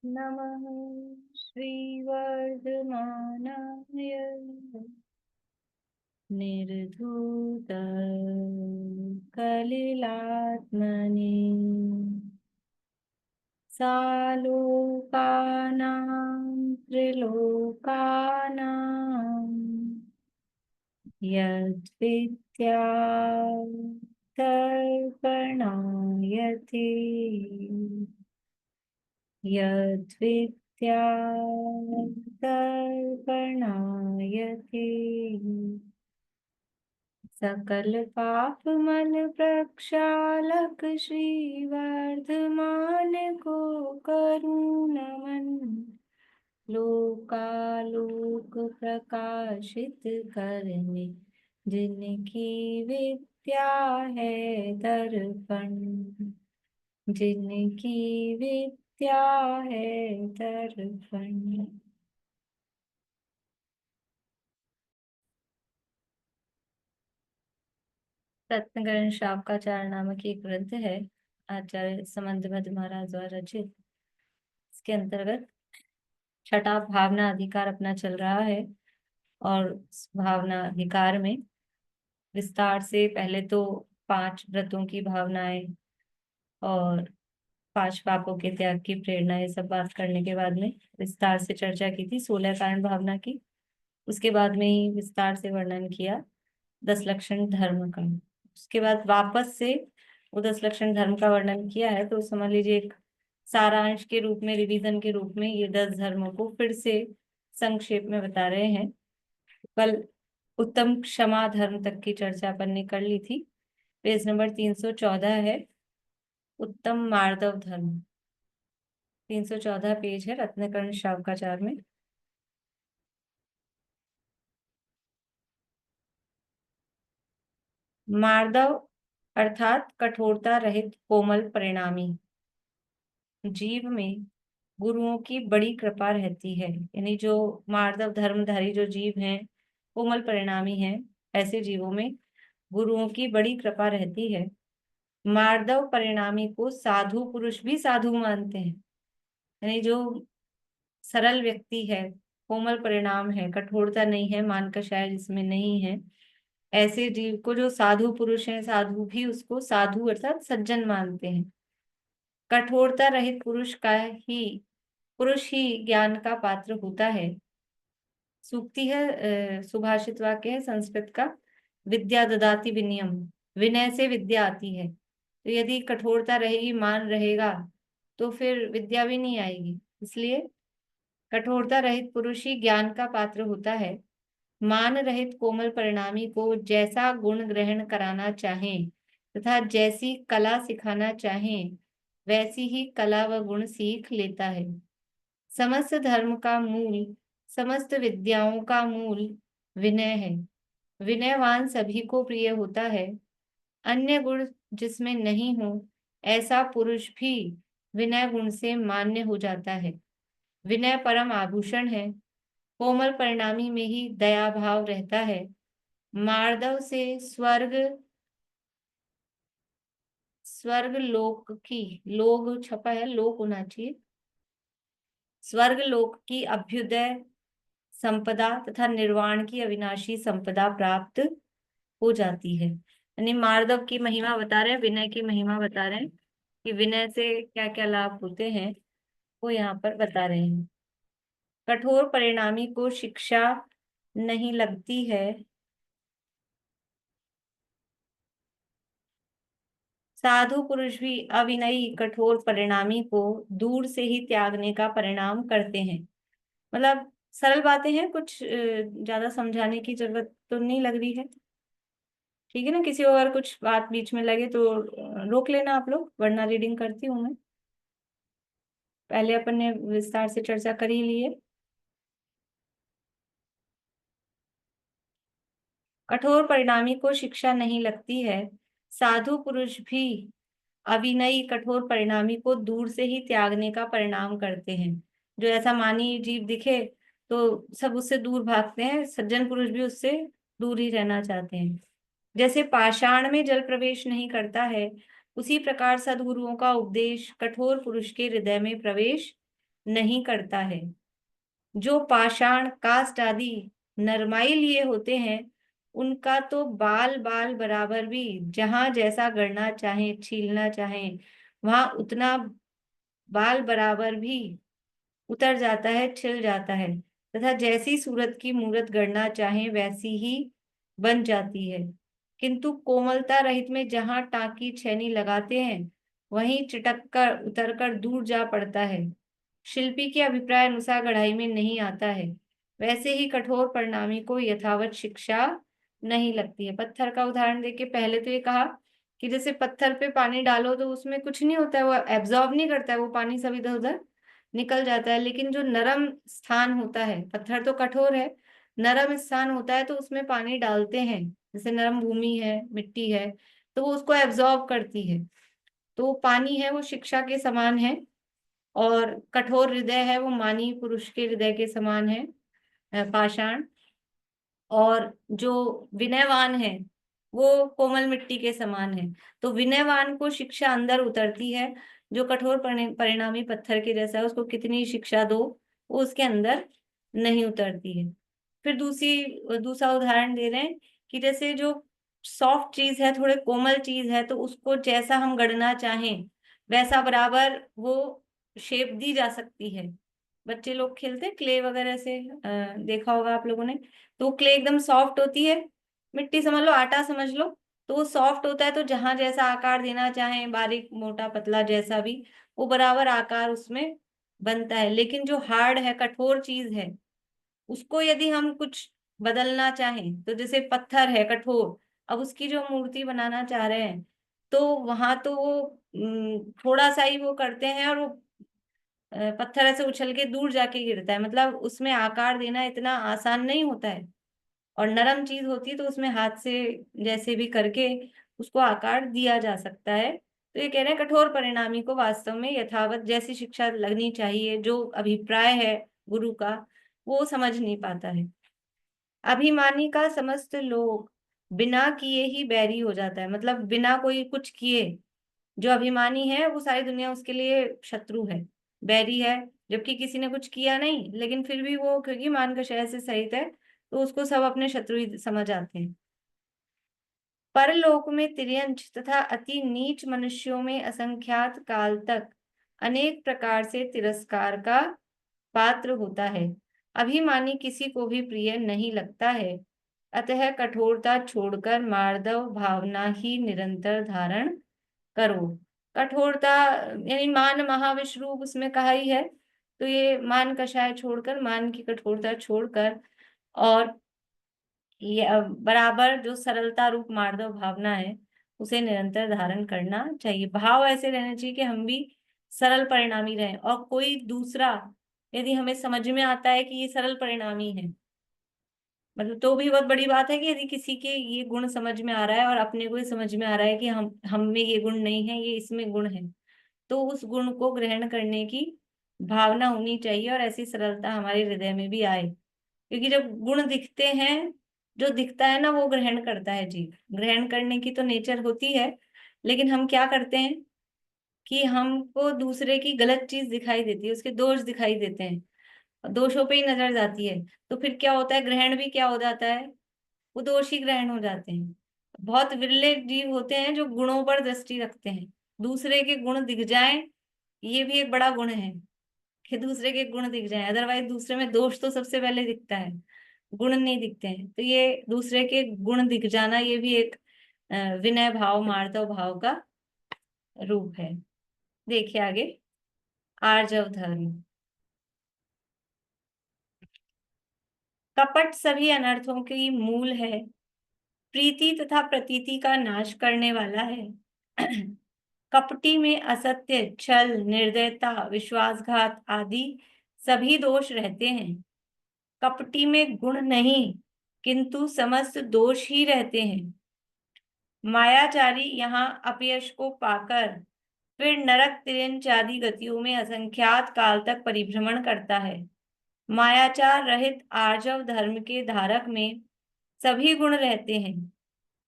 नमः श्रीवर्धमानाय निर्धूत कलिलात्मने सालोकानां त्रिलोकानां यद्विद्या तर्पणायते यद्विद्या तर्पणायते सकल पाप मन प्रक्षालक श्रीवर्धमान को करूँ नमन लोकालोक प्रकाशित करने जिनकी विद्या है दर्पण जिनकी विद्या है दर्पण। रत्नगण शावकाचार्य नामक एक ग्रंथ है, आचार्य समंत भद्र महाराज द्वारा रचित। इसके अंतर्गत छठा भावना अधिकार अपना चल रहा है और इस भावना अधिकार में विस्तार से पहले तो 5 व्रतों की भावनाएं और 5 पापों के त्याग की प्रेरणा, ये सब बात करने के बाद में विस्तार से चर्चा की थी 16 कारण भावना की। उसके बाद में ही विस्तार से वर्णन किया 10 लक्षण धर्म का। उसके बाद वापस से वो 10 लक्षण धर्म का वर्णन किया है, तो समझ लीजिए एक सारांश के रूप में, रिवीजन के रूप में ये 10 धर्मों को फिर से संक्षेप में बता रहे हैं। कल उत्तम क्षमा धर्म तक की चर्चा अपन ने कर ली थी। पेज नंबर 314 है, उत्तम मार्दव धर्म। 314 पेज है रत्नकर्ण शावकाचार्य में। मार्दव अर्थात कठोरता रहित कोमल परिणामी। जीव में गुरुओं की बड़ी कृपा रहती है, यानी जो मार्दव धर्मधारी जो जीव हैं, कोमल परिणामी हैं, ऐसे जीवों में गुरुओं की बड़ी कृपा रहती है। मार्दव परिणामी को साधु पुरुष भी साधु मानते हैं, यानी जो सरल व्यक्ति है, कोमल परिणाम है, कठोरता नहीं है, मान कषाय जिसमें नहीं है, ऐसे जीव को जो साधु पुरुष है, साधु भी उसको साधु अर्थात सज्जन मानते हैं। कठोरता रहित पुरुष ही ज्ञान का पात्र होता है। सूक्ति है, सुभाषित वाक्य है संस्कृत का, विद्या ददाति विनयम, विनय से विद्या आती है। तो यदि कठोरता रहेगी, मान रहेगा, तो फिर विद्या भी नहीं आएगी। इसलिए कठोरता रहित पुरुष ही ज्ञान का पात्र होता है। मान रहित कोमल परिणामी को जैसा गुण ग्रहण कराना चाहें तथा जैसी कला सिखाना चाहें, वैसी ही कला व गुण सीख लेता है। समस्त धर्म का मूल, समस्त विद्याओं का मूल विनय है। विनयवान सभी को प्रिय होता है। अन्य गुण जिसमें नहीं हो, ऐसा पुरुष भी विनय गुण से मान्य हो जाता है। विनय परम आभूषण है। कोमल परिणामी में ही दया भाव रहता है। मार्दव से स्वर्ग लोक की, लोग छपा है, लोक होना चाहिए, स्वर्ग लोक की अभ्युदय संपदा तथा निर्वाण की अविनाशी संपदा प्राप्त हो जाती है। यानी मार्दव की महिमा बता रहे हैं, विनय की महिमा बता रहे हैं कि विनय से क्या क्या लाभ होते हैं, वो यहाँ पर बता रहे हैं। कठोर परिणामी को शिक्षा नहीं लगती है, साधु पुरुष भी अविनयी कठोर परिणामी को दूर से ही त्यागने का परिणाम करते हैं। मतलब सरल बातें हैं, कुछ ज्यादा समझाने की जरूरत तो नहीं लग रही है। ठीक है ना, किसी को अगर कुछ बात बीच में लगे तो रोक लेना आप लोग, वरना रीडिंग करती हूँ मैं। पहले अपन ने विस्तार से चर्चा कर ही ली है। कठोर परिणामी को शिक्षा नहीं लगती है, साधु पुरुष भी अविनयी कठोर परिणामी को दूर से ही त्यागने का परिणाम करते हैं। जो ऐसा मानी जीव दिखे तो सब उससे दूर भागते हैं, सज्जन पुरुष भी उससे दूर ही रहना चाहते हैं। जैसे पाषाण में जल प्रवेश नहीं करता है, उसी प्रकार सद्गुरुओं का उपदेश कठोर पुरुष के हृदय में प्रवेश नहीं करता है। जो पाषाण काष्ठ आदि नरमाई लिए होते हैं, उनका तो बाल बाल बराबर भी जहां जैसा गढ़ना चाहे, छीलना चाहे, वहां उतना बाल बराबर भी उतर जाता है, छिल जाता है, तथा जैसी सूरत की मूरत गढ़ना चाहे वैसी ही बन जाती है। किंतु कोमलता रहित में जहां टांकी छेनी लगाते हैं, वहीं चिटक कर उतर कर दूर जा पड़ता है। शिल्पी के अभिप्राय अनुसार गढ़ाई में नहीं आता है, वैसे ही कठोर परिणामी को यथावत शिक्षा नहीं लगती है। पत्थर का उदाहरण देके पहले तो ये कहा कि जैसे पत्थर पे पानी डालो तो उसमें कुछ नहीं होता है, वो एब्जॉर्ब नहीं करता है, वो पानी सब इधर उधर निकल जाता है। लेकिन जो नरम स्थान होता है, पत्थर तो कठोर है, नरम स्थान होता है तो उसमें पानी डालते हैं, जैसे नरम भूमि है, मिट्टी है, तो वो उसको एब्जॉर्ब करती है। तो वो पानी है, वो शिक्षा के समान है। और कठोर हृदय है, वो मानी पुरुष के हृदय के समान है, पाषाण। और जो विनयवान है, वो कोमल मिट्टी के समान है। तो विनयवान को शिक्षा अंदर उतरती है, जो कठोर परिणामी पत्थर के जैसा है, उसको कितनी शिक्षा दो, वो उसके अंदर नहीं उतरती है। फिर दूसरा उदाहरण दे रहे हैं कि जैसे जो सॉफ्ट चीज है, थोड़े कोमल चीज है, तो उसको जैसा हम गढ़ना चाहें वैसा बराबर वो शेप दी जा सकती है। बच्चे लोग खेलते हैं क्ले वगैरह से, देखा होगा आप लोगों ने। तो क्ले एकदम सॉफ्ट होती है, मिट्टी समझ लो, आटा समझ लो। तो वो सॉफ्ट होता है, तो जहां जैसा आकार देना चाहे, बारीक मोटा पतला जैसा भी, वो बराबर आकार उसमें बनता है। लेकिन जो हार्ड है, कठोर चीज है, उसको यदि हम कुछ बदलना चाहें, तो जैसे पत्थर है कठोर, अब उसकी जो मूर्ति बनाना चाह रहे हैं, तो वहां तो वो थोड़ा सा ही वो करते हैं, और वो पत्थर ऐसे उछल के दूर जाके गिरता है। मतलब उसमें आकार देना इतना आसान नहीं होता है। और नरम चीज होती है तो उसमें हाथ से जैसे भी करके उसको आकार दिया जा सकता है। तो ये कह रहे हैं कठोर परिणामी को वास्तव में यथावत जैसी शिक्षा लगनी चाहिए, जो अभिप्राय है गुरु का, वो समझ नहीं पाता है। अभिमानी का समस्त लोग बिना किए ही बैरी हो जाता है। मतलब बिना कोई कुछ किए जो अभिमानी है, वो सारी दुनिया उसके लिए शत्रु है, बैरी है। जबकि किसी ने कुछ किया नहीं, लेकिन फिर भी वो, क्योंकि मान का शय से सहित है, तो उसको सब अपने शत्रु ही समझ आते हैं। परलोक में तिर्यंच तथा अति नीच मनुष्यों में असंख्यात काल तक अनेक प्रकार से तिरस्कार का पात्र होता है। अभिमानी किसी को भी प्रिय नहीं लगता है। अतः कठोरता छोड़कर मार्दव भावना ही निरंतर धारण करो। कठोरता यानी मान महाविश्व रूप उसमें कहा ही है। तो ये मान कषाय छोड़कर, मान की कठोरता छोड़कर, और ये बराबर जो सरलता रूप मार्दव भावना है, उसे निरंतर धारण करना चाहिए। भाव ऐसे रहने चाहिए कि हम भी सरल परिणामी रहें, और कोई दूसरा यदि हमें समझ में आता है कि ये सरल परिणामी है, मतलब तो भी बहुत बड़ी बात है कि यदि किसी के ये गुण समझ में आ रहा है और अपने को ही समझ में आ रहा है कि हम में ये गुण नहीं है, ये इसमें गुण है, तो उस गुण को ग्रहण करने की भावना होनी चाहिए, और ऐसी सरलता हमारे हृदय में भी आए। क्योंकि जब गुण दिखते हैं, जो दिखता है ना वो ग्रहण करता है जीव। ग्रहण करने की तो नेचर होती है, लेकिन हम क्या करते हैं कि हमको दूसरे की गलत चीज दिखाई देती है, उसके दोष दिखाई देते हैं, दोषों पे ही नजर जाती है। तो फिर क्या होता है, ग्रहण भी क्या हो जाता है, वो दोष ही ग्रहण हो जाते हैं। बहुत विरले जीव होते हैं जो गुणों पर दृष्टि रखते हैं, दूसरे के गुण दिख जाएं, ये भी एक बड़ा गुण है कि दूसरे के गुण दिख जाएं। अदरवाइज दूसरे में दोष तो सबसे पहले दिखता है, गुण नहीं दिखते हैं। तो ये दूसरे के गुण दिख जाना, ये भी एक विनय भाव, मार्दव भाव का रूप है। देखिए आगे, आर्जव धर्म। कपट सभी अनर्थों की मूल है, प्रीति तथा प्रतीति का नाश करने वाला है। कपटी में असत्य, छल, निर्दयता, विश्वासघात आदि सभी दोष रहते हैं। कपटी में गुण नहीं, किंतु समस्त दोष ही रहते हैं। मायाचारी यहाँ अपयश को पाकर फिर नरक, तिर्यंच आदि गतियों में असंख्यात काल तक परिभ्रमण करता है। मायाचार रहित आर्जव धर्म के धारक में सभी गुण रहते हैं,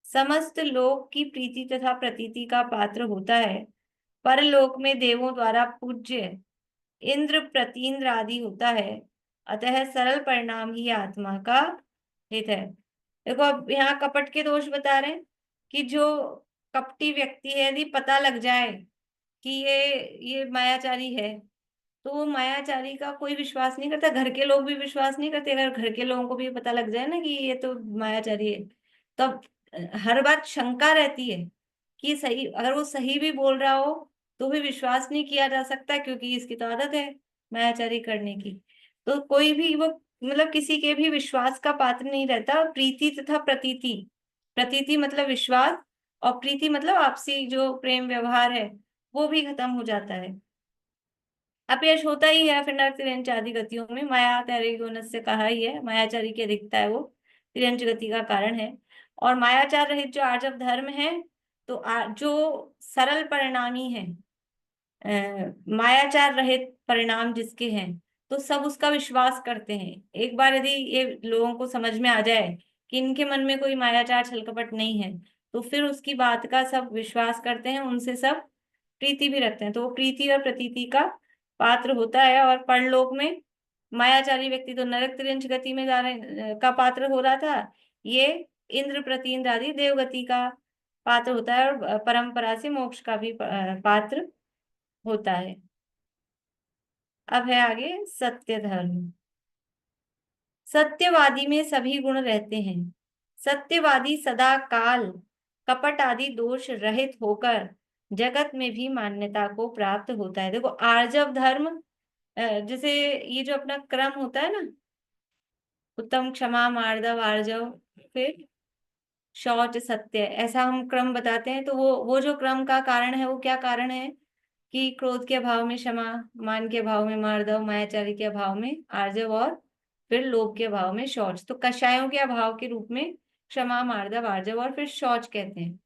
समस्त लोक की प्रीति तथा प्रतीति का पात्र होता है, परलोक में देवों द्वारा पूज्य इंद्र प्रतीन्द्र आदि होता है, अतः सरल परिणाम ही आत्मा का हित है। देखो अब यहाँ कपट के दोष बता रहे हैं कि जो कपटी व्यक्ति है, यदि पता लग जाए कि ये मायाचारी है, तो वो मायाचारी का कोई विश्वास नहीं करता, घर के लोग भी विश्वास नहीं करते। अगर घर के लोगों को भी पता लग जाए ना कि ये तो मायाचारी है, तब हर बात शंका रहती है कि सही, अगर वो सही भी बोल रहा हो तो भी विश्वास नहीं किया जा सकता, क्योंकि इसकी तो आदत है मायाचारी करने की। तो कोई भी वो मतलब किसी के भी विश्वास का पात्र नहीं रहता। प्रीति तथा प्रतीति, प्रतीति मतलब विश्वास, और प्रीति मतलब आपसी जो प्रेम व्यवहार है वो भी खत्म हो जाता है। अपयश होता ही है फिर नर तिर्यंच आदि गतियों में। माया तैरेगुण से कहा ही है, मायाचारी की अधिकता है वो तिर्यंच गति का कारण है। और मायाचार रहित जो आर्जव धर्म है, तो जो सरल परिणामी है, मायाचार रहित परिणाम जिसके हैं, तो सब उसका विश्वास करते हैं। एक बार यदि ये लोगों को समझ में आ जाए कि इनके मन में कोई मायाचार छलकपट नहीं है, तो फिर उसकी बात का सब विश्वास करते हैं, उनसे सब प्रीति भी रखते हैं। तो वो प्रीति और प्रतीति का पात्र होता है। और परलोक में मायाचारी व्यक्ति तो नरक तिर्यंच गति में जाने का पात्र हो रहा था, ये इंद्र प्रतीन्द्र आदि देवगति का पात्र होता है, और परंपरा से मोक्ष का भी पात्र होता है। अब है आगे सत्य धर्म। सत्यवादी में सभी गुण रहते हैं। सत्यवादी सदा काल कपट आदि दोष रहित होकर जगत में भी मान्यता को प्राप्त होता है। देखो आर्जव धर्म, जैसे ये जो अपना क्रम होता है ना, उत्तम क्षमा मार्दव आर्जव फिर शौच सत्य, ऐसा हम क्रम बताते हैं। तो वो जो क्रम का कारण है, वो क्या कारण है कि क्रोध के अभाव में क्षमा, मान के अभाव में मार्दव, मायाचारी के अभाव में आर्जव, और फिर लोभ के अभाव में शौच। तो कषायों के अभाव के रूप में क्षमा, मार्दव, आर्जव और फिर शौच कहते हैं।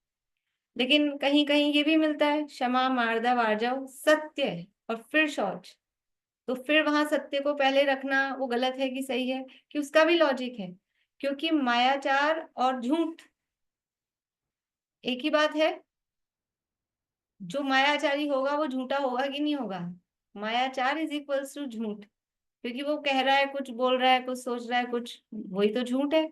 लेकिन कहीं कहीं ये भी मिलता है क्षमा, मार्दव, आर्जव, सत्य और फिर शौच। तो फिर वहां सत्य को पहले रखना वो गलत है कि सही है, कि उसका भी लॉजिक है। क्योंकि मायाचार और झूठ एक ही बात है। जो मायाचारी होगा वो झूठा होगा कि नहीं होगा? मायाचार इज इक्वल्स टू झूठ, क्योंकि वो कह रहा है कुछ, बोल रहा है कुछ, सोच रहा है कुछ, वही तो झूठ है।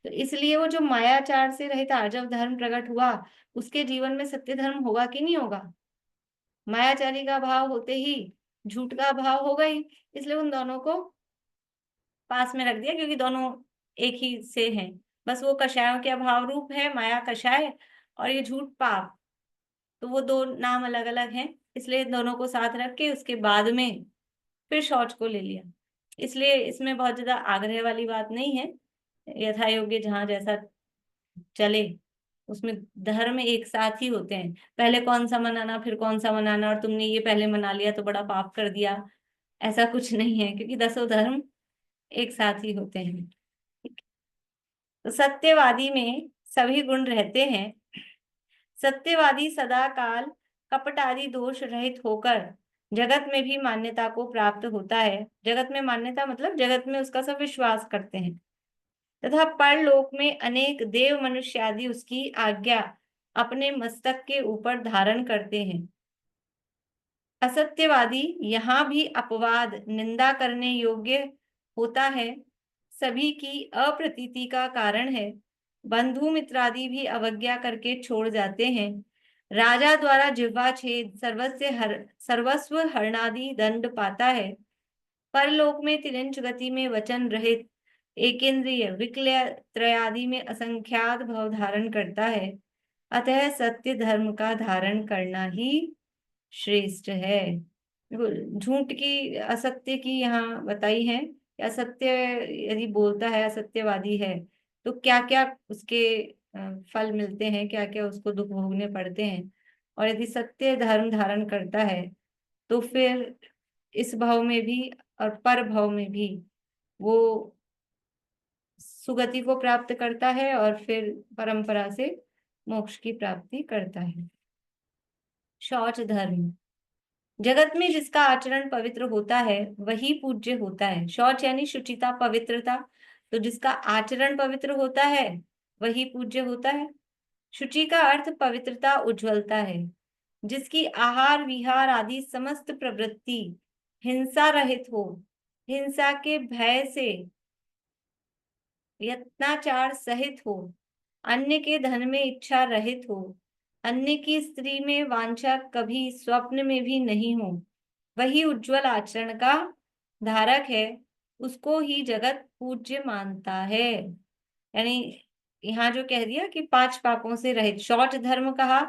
तो इसलिए वो जो मायाचार से रहित आर्जव धर्म प्रकट हुआ, उसके जीवन में सत्य धर्म होगा कि नहीं होगा? मायाचारी का भाव होते ही झूठ का भाव होगा ही, इसलिए उन दोनों को पास में रख दिया, क्योंकि दोनों एक ही से हैं। बस वो कषायों के अभाव रूप है माया कषाय, और ये झूठ पाप, तो वो दो नाम अलग अलग हैं। इसलिए दोनों को साथ रख के उसके बाद में फिर शौच को ले लिया। इसलिए इसमें बहुत ज्यादा आग्रह वाली बात नहीं है, यथा योग्य जहां जैसा चले। उसमें धर्म एक साथ ही होते हैं, पहले कौन सा मनाना फिर कौन सा मनाना, और तुमने ये पहले मना लिया तो बड़ा पाप कर दिया, ऐसा कुछ नहीं है, क्योंकि दसों धर्म एक साथ ही होते हैं। तो सत्यवादी में सभी गुण रहते हैं। सत्यवादी सदा काल कपट आदि दोष रहित होकर जगत में भी मान्यता को प्राप्त होता है। जगत में मान्यता मतलब जगत में उसका सब विश्वास करते हैं, तथा परलोक में अनेक देव मनुष्य आदि उसकी आज्ञा अपने मस्तक के ऊपर धारण करते हैं। असत्यवादी यहाँ भी अपवाद निंदा करने योग्य होता है, सभी की अप्रतीति का कारण है। बंधु मित्रादि भी अवज्ञा करके छोड़ जाते हैं। राजा द्वारा जिह्वा छेद, सर्वस्व हरणादि दंड पाता है। परलोक में तिरंच गति में वचन रहित एकेंद्रिय विक्लय त्रयादि में असंख्यात भव धारण करता है। अतः सत्य धर्म का धारण करना ही श्रेष्ठ है। देखो झूठ की, असत्य की यहाँ बताई है कि असत्य यदि बोलता है, असत्यवादी है, तो क्या क्या उसके फल मिलते हैं, क्या क्या उसको दुख भोगने पड़ते हैं। और यदि सत्य धर्म धारण करता है तो फिर इस भाव में भी और पर भाव में भी वो सुगति को प्राप्त करता है, और फिर परंपरा से मोक्ष की प्राप्ति करता है। शौच धर्म। जगत में जिसका आचरण पवित्र होता है वही पूज्य होता है। शौच यानी शुचिता, पवित्रता। तो जिसका आचरण पवित्र होता है वही पूज्य होता है। शुचि का अर्थ पवित्रता, उज्ज्वलता है। जिसकी आहार विहार आदि समस्त प्रवृत्ति हिंसा रहित हो, हिंसा के भय से यत्नाचार सहित हो, अन्य के धन में इच्छा रहित हो, अन्य की स्त्री में वांछा कभी स्वप्न में भी नहीं हो, वही उज्जवल आचरण का धारक है, उसको ही जगत पूज्य मानता है। यानी यहाँ जो कह दिया कि 5 पापों से रहित, शौच धर्म कहा,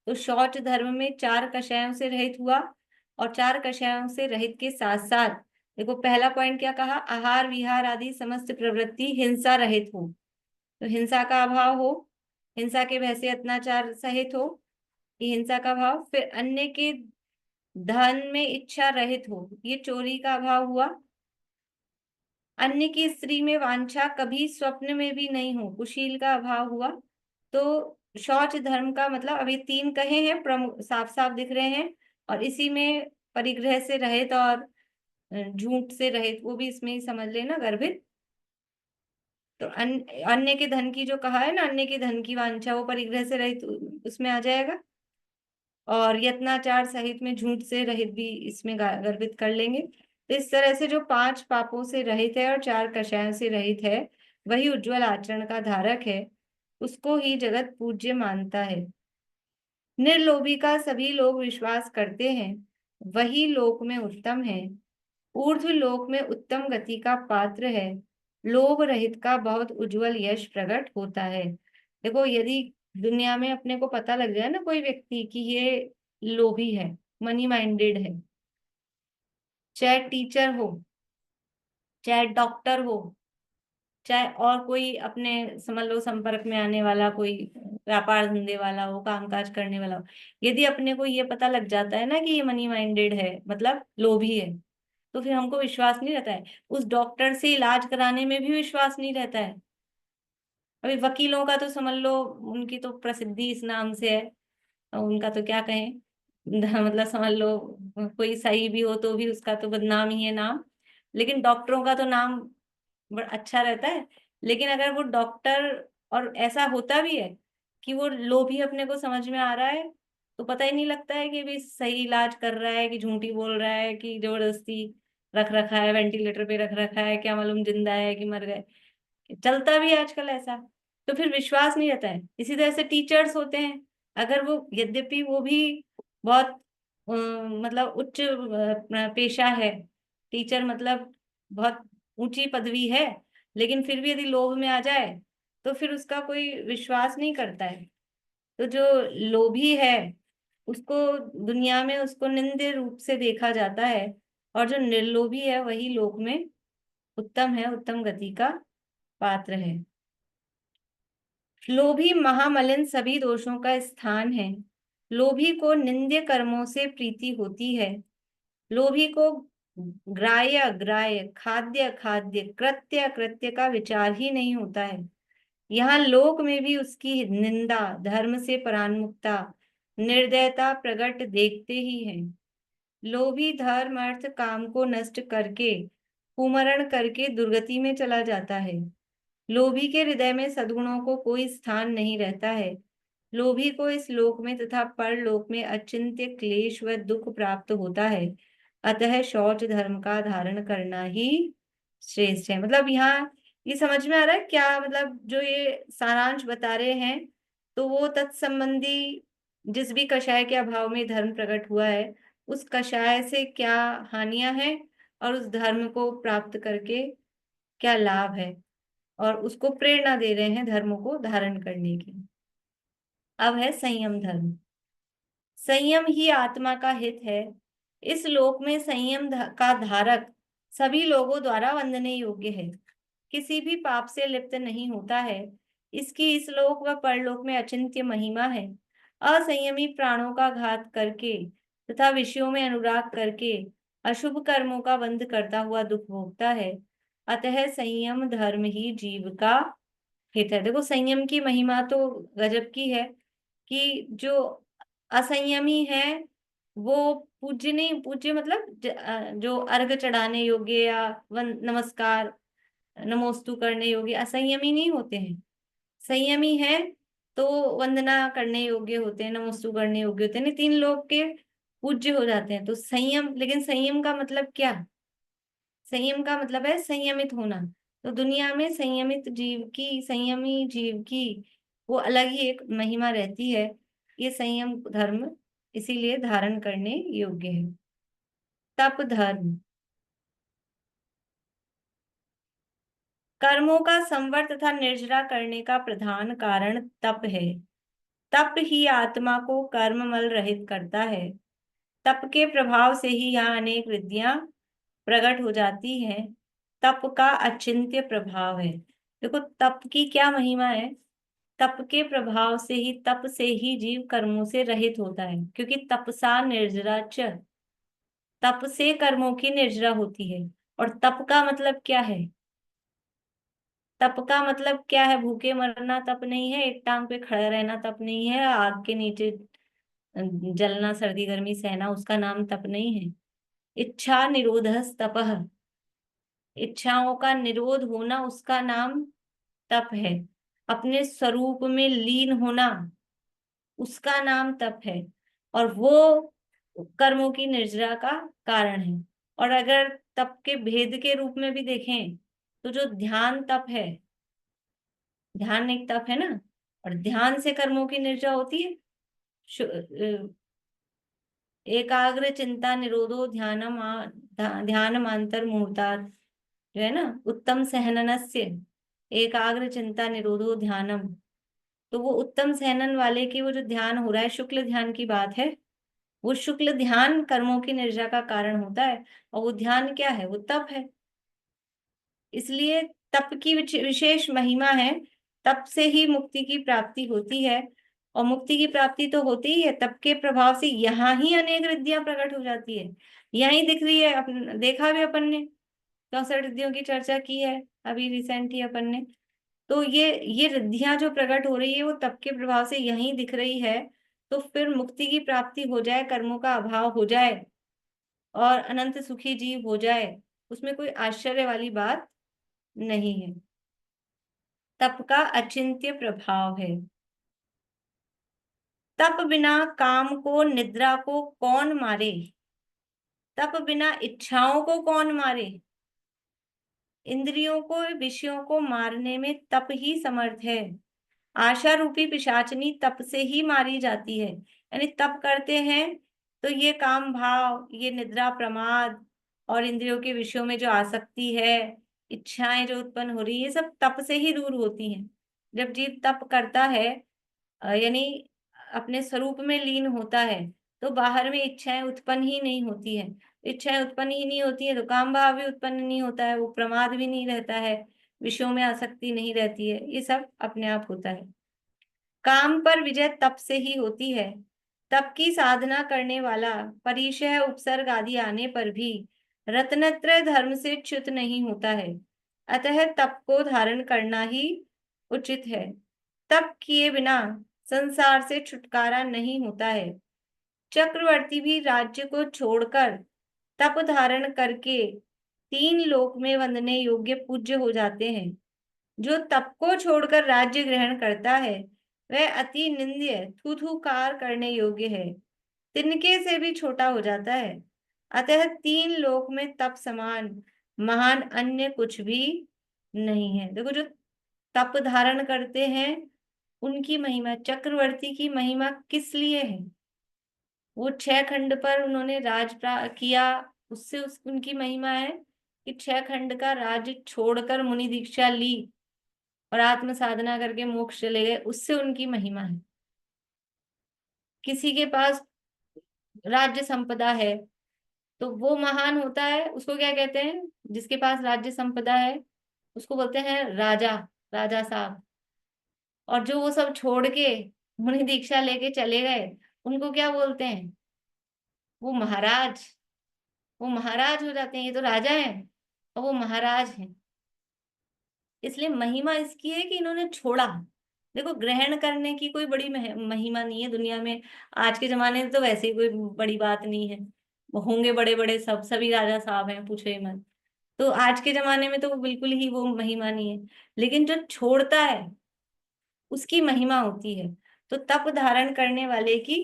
तो शौच धर्म में 4 कषायों से रहित हुआ, और 4 कषायों से रहित के साथ साथ देखो पहला पॉइंट क्या कहा, आहार विहार आदि समस्त प्रवृत्ति हिंसा रहित हो, तो हिंसा का अभाव हो, हिंसा के भय से अत्याचार सहित हो, ये हिंसा का भाव। फिर अन्य के धन में इच्छा रहित हो, ये चोरी का अभाव हुआ। अन्य की स्त्री में वांछा कभी स्वप्न में भी नहीं हो, कुशील का अभाव हुआ। तो शौच धर्म का मतलब अभी 3 कहे हैं, प्रमुख साफ साफ दिख रहे हैं, और इसी में परिग्रह से रहित और झूठ से रहित, वो भी इसमें ही समझ लेना गर्भित। तो अन्य के धन की जो कहा है ना, अन्य के धन की वांछा, वो परिग्रह से रहित उसमें आ जाएगा, और यत्नाचार सहित में झूठ से रहित भी इसमें गर्भित कर लेंगे। तो इस तरह से जो 5 पापों से रहित है और 4 कषायों से रहित है, वही उज्जवल आचरण का धारक है, उसको ही जगत पूज्य मानता है। निर्लोभी का सभी लोग विश्वास करते हैं, वही लोक में उत्तम है, ऊर्ध्व लोक में उत्तम गति का पात्र है, लोभ रहित का बहुत उज्जवल यश प्रकट होता है। देखो यदि दुनिया में अपने को पता लग जाए ना कोई व्यक्ति कि ये लोभी है, मनी माइंडेड है, चाहे टीचर हो, चाहे डॉक्टर हो, चाहे और कोई अपने समझ लो संपर्क में आने वाला कोई व्यापार धंधे वाला हो, कामकाज करने वाला हो, यदि अपने को ये पता लग जाता है ना कि ये मनी माइंडेड है, मतलब लोभी है, तो फिर हमको विश्वास नहीं रहता है, उस डॉक्टर से इलाज कराने में भी विश्वास नहीं रहता है। अभी वकीलों का तो समझ लो, उनकी तो प्रसिद्धि इस नाम से है, और उनका तो क्या कहें मतलब समझ लो, कोई सही भी हो तो भी उसका तो बदनाम ही है नाम। लेकिन डॉक्टरों का तो नाम बड़ा अच्छा रहता है। लेकिन अगर वो डॉक्टर, और ऐसा होता भी है कि वो लोभी अपने को समझ में आ रहा है, तो पता ही नहीं लगता है कि भी सही इलाज कर रहा है कि झूठी बोल रहा है कि जबरदस्ती रख रखा है, वेंटिलेटर पे रख रखा है, क्या मालूम जिंदा है कि मर गए, चलता भी है आजकल ऐसा। तो फिर विश्वास नहीं रहता है। इसी तरह से टीचर्स होते हैं, अगर वो यद्यपि वो भी बहुत मतलब उच्च पेशा है, टीचर मतलब बहुत ऊंची पदवी है, लेकिन फिर भी यदि लोभ में आ जाए तो फिर उसका कोई विश्वास नहीं करता है। तो जो लोभी है उसको दुनिया में उसको निंद्य रूप से देखा जाता है, और जो निर्लोभी है वही लोक में उत्तम है, उत्तम गति का पात्र है। लोभी महामलिन सभी दोषों का स्थान है, लोभी को निंद्य कर्मों से प्रीति होती है, लोभी को ग्राह्य ग्राह्य, खाद्य खाद्य, कृत्य कृत्य का विचार ही नहीं होता है। यहाँ लोक में भी उसकी निंदा, धर्म से परान्मुखता, निर्दयता प्रकट देखते ही है। लोभी धर्म अर्थ काम को नष्ट करके, कुमरण करके दुर्गति में चला जाता है। लोभी के हृदय में सद्गुणों को कोई स्थान नहीं रहता है। लोभी को इस लोक में तथा परलोक में अचिंत्य क्लेश व दुख प्राप्त होता है। अतः शौच धर्म का धारण करना ही श्रेष्ठ है। मतलब यहाँ ये समझ में आ रहा है क्या, मतलब जो ये सारांश बता रहे हैं, तो वो तत्संबंधी जिस भी कषाय के अभाव में धर्म प्रकट हुआ है, उस कषाय से क्या हानियां हैं, और उस धर्म को प्राप्त करके क्या लाभ है, और उसको प्रेरणा दे रहे हैं धर्मों को धारण करने की। अब है संयम धर्म। संयम ही आत्मा का हित है। इस लोक में संयम का धारक सभी लोगों द्वारा वंदनीय योग्य है, किसी भी पाप से लिप्त नहीं होता है। इसकी इस लोक व परलोक में अचिंत्य महिमा है। असंयमी प्राणों का घात करके तथा विषयों में अनुराग करके अशुभ कर्मों का बंध करता हुआ दुख भोगता है। अतः संयम धर्म ही जीव का हित है। देखो संयम की महिमा तो गजब की है, कि जो असंयमी है वो पूज्य नहीं, पूज्य मतलब जो अर्घ चढ़ाने योग्य या नमस्कार नमोस्तु करने योग्य असंयमी नहीं होते हैं। संयमी है तो वंदना करने योग्य होते हैं, नमोस्तु करने योग्य होते हैं। 3 लोग के पूज्य हो जाते हैं। तो संयम, लेकिन संयम का मतलब क्या? संयम का मतलब है संयमित होना। तो दुनिया में संयमी जीव की वो अलग ही एक महिमा रहती है। ये संयम धर्म इसीलिए धारण करने योग्य है। तप धर्म, कर्मों का संवर तथा निर्जरा करने का प्रधान कारण तप है। तप ही आत्मा को कर्ममल रहित करता है। तप के प्रभाव से ही यहाँ अनेक विद्याएं प्रकट हो जाती हैं। तप का अचिंत्य प्रभाव है। देखो तप की क्या महिमा है। तप के प्रभाव से ही, तप से ही जीव कर्मों से रहित होता है, क्योंकि तपसा निर्जरा च, तप से कर्मों की निर्जरा होती है। और तप का मतलब क्या है? तप का मतलब क्या है? भूखे मरना तप नहीं है, एक टांग पे खड़ा रहना तप नहीं है, आग के नीचे जलना, सर्दी गर्मी सहना, उसका नाम तप नहीं है। इच्छा निरोधः तपः, इच्छाओं का निरोध होना, उसका नाम तप है। अपने स्वरूप में लीन होना, उसका नाम तप है। और वो कर्मों की निर्जरा का कारण है। और अगर तप के भेद के रूप में भी देखें तो जो ध्यान तप है, ध्यान एक तप है ना, और ध्यान से कर्मों की निर्जरा होती है। एकाग्र चिंता निरोधो ध्यान मांतर मुहूर्तात्, जो है ना, उत्तम सहननस्य एकाग्र चिंता निरोधो ध्यानम। तो वो उत्तम सहनन वाले की वो जो ध्यान हो रहा है, शुक्ल ध्यान की बात है। वो शुक्ल ध्यान कर्मों की निर्जरा का कारण होता है। और वो ध्यान क्या है? वो तप है। इसलिए तप की विशेष महिमा है। तप से ही मुक्ति की प्राप्ति होती है। और मुक्ति की प्राप्ति तो होती ही है, तप के प्रभाव से यहाँ ही अनेक रिद्धियां प्रकट हो जाती है। यहीं दिख रही है, देखा भी अपन ने, 64 रिद्धियों की चर्चा की है अभी रिसेंट ही अपन ने। तो ये रिद्धियां जो प्रकट हो रही है वो तप के प्रभाव से यहीं दिख रही है। तो फिर मुक्ति की प्राप्ति हो जाए, कर्मों का अभाव हो जाए और अनंत सुखी जीव हो जाए, उसमें कोई आश्चर्य वाली बात नहीं है। तप का अचिंत्य प्रभाव है। तप बिना काम को, निद्रा को कौन मारे? तप बिना इच्छाओं को कौन मारे? इंद्रियों को, विषयों को मारने में तप ही समर्थ है। आशा रूपी पिशाचनी तप से ही मारी जाती है। यानी तप करते हैं तो ये काम भाव, ये निद्रा, प्रमाद और इंद्रियों के विषयों में जो आसक्ति है, इच्छाएं जो उत्पन्न हो रही है, ये सब तप से ही दूर होती हैं। जब जीव तप करता है, यानी अपने स्वरूप में लीन होता है, तो बाहर में इच्छाएं उत्पन्न ही नहीं होती है। इच्छाएं उत्पन्न ही नहीं होती है तो काम भाव भी उत्पन्न नहीं होता है, वो प्रमाद भी नहीं रहता है, विषयों में आसक्ति नहीं रहती है, ये सब अपने आप होता है। काम पर विजय तप से ही होती है। तप की साधना करने वाला परिशय, उपसर्ग आदि आने पर भी रत्नत्रय धर्म से च्युत नहीं होता है। अतः तप को धारण करना ही उचित है। तप किए बिना संसार से छुटकारा नहीं होता है। चक्रवर्ती भी राज्य को छोड़कर तप धारण करके तीन लोक में वंदने योग्य पूज्य हो जाते हैं। जो तप को छोड़कर राज्य ग्रहण करता है वह अति निंद्य, थूथूकार करने योग्य है, तिनके से भी छोटा हो जाता है। अतः तीन लोक में तप समान महान अन्य कुछ भी नहीं है। देखो जो तप धारण करते हैं उनकी महिमा, चक्रवर्ती की महिमा किस लिए है? वो 6 खंड पर उन्होंने किया, उससे उनकी महिमा है कि 6 खंड का राज्य छोड़कर मुनि दीक्षा ली और आत्म साधना करके मोक्ष चले गए, उससे उनकी महिमा है। किसी के पास राज्य संपदा है तो वो महान होता है, उसको क्या कहते हैं? जिसके पास राज्य संपदा है उसको बोलते हैं राजा, राजा साहब। और जो वो सब छोड़ के मुनि दीक्षा लेके चले गए उनको क्या बोलते हैं? वो महाराज। वो महाराज हो जाते हैं, ये तो राजा हैं और वो महाराज हैं। इसलिए महिमा इसकी है कि इन्होंने छोड़ा। देखो ग्रहण करने की कोई बड़ी महिमा नहीं है दुनिया में। आज के जमाने में तो वैसे ही कोई बड़ी बात नहीं है, वो होंगे बड़े बड़े, सब सभी राजा साहब हैं, पूछो ही मत। तो आज के जमाने में तो वो बिल्कुल ही वो महिमा नहीं है। लेकिन जो छोड़ता है उसकी महिमा होती है। तो तप धारण करने वाले की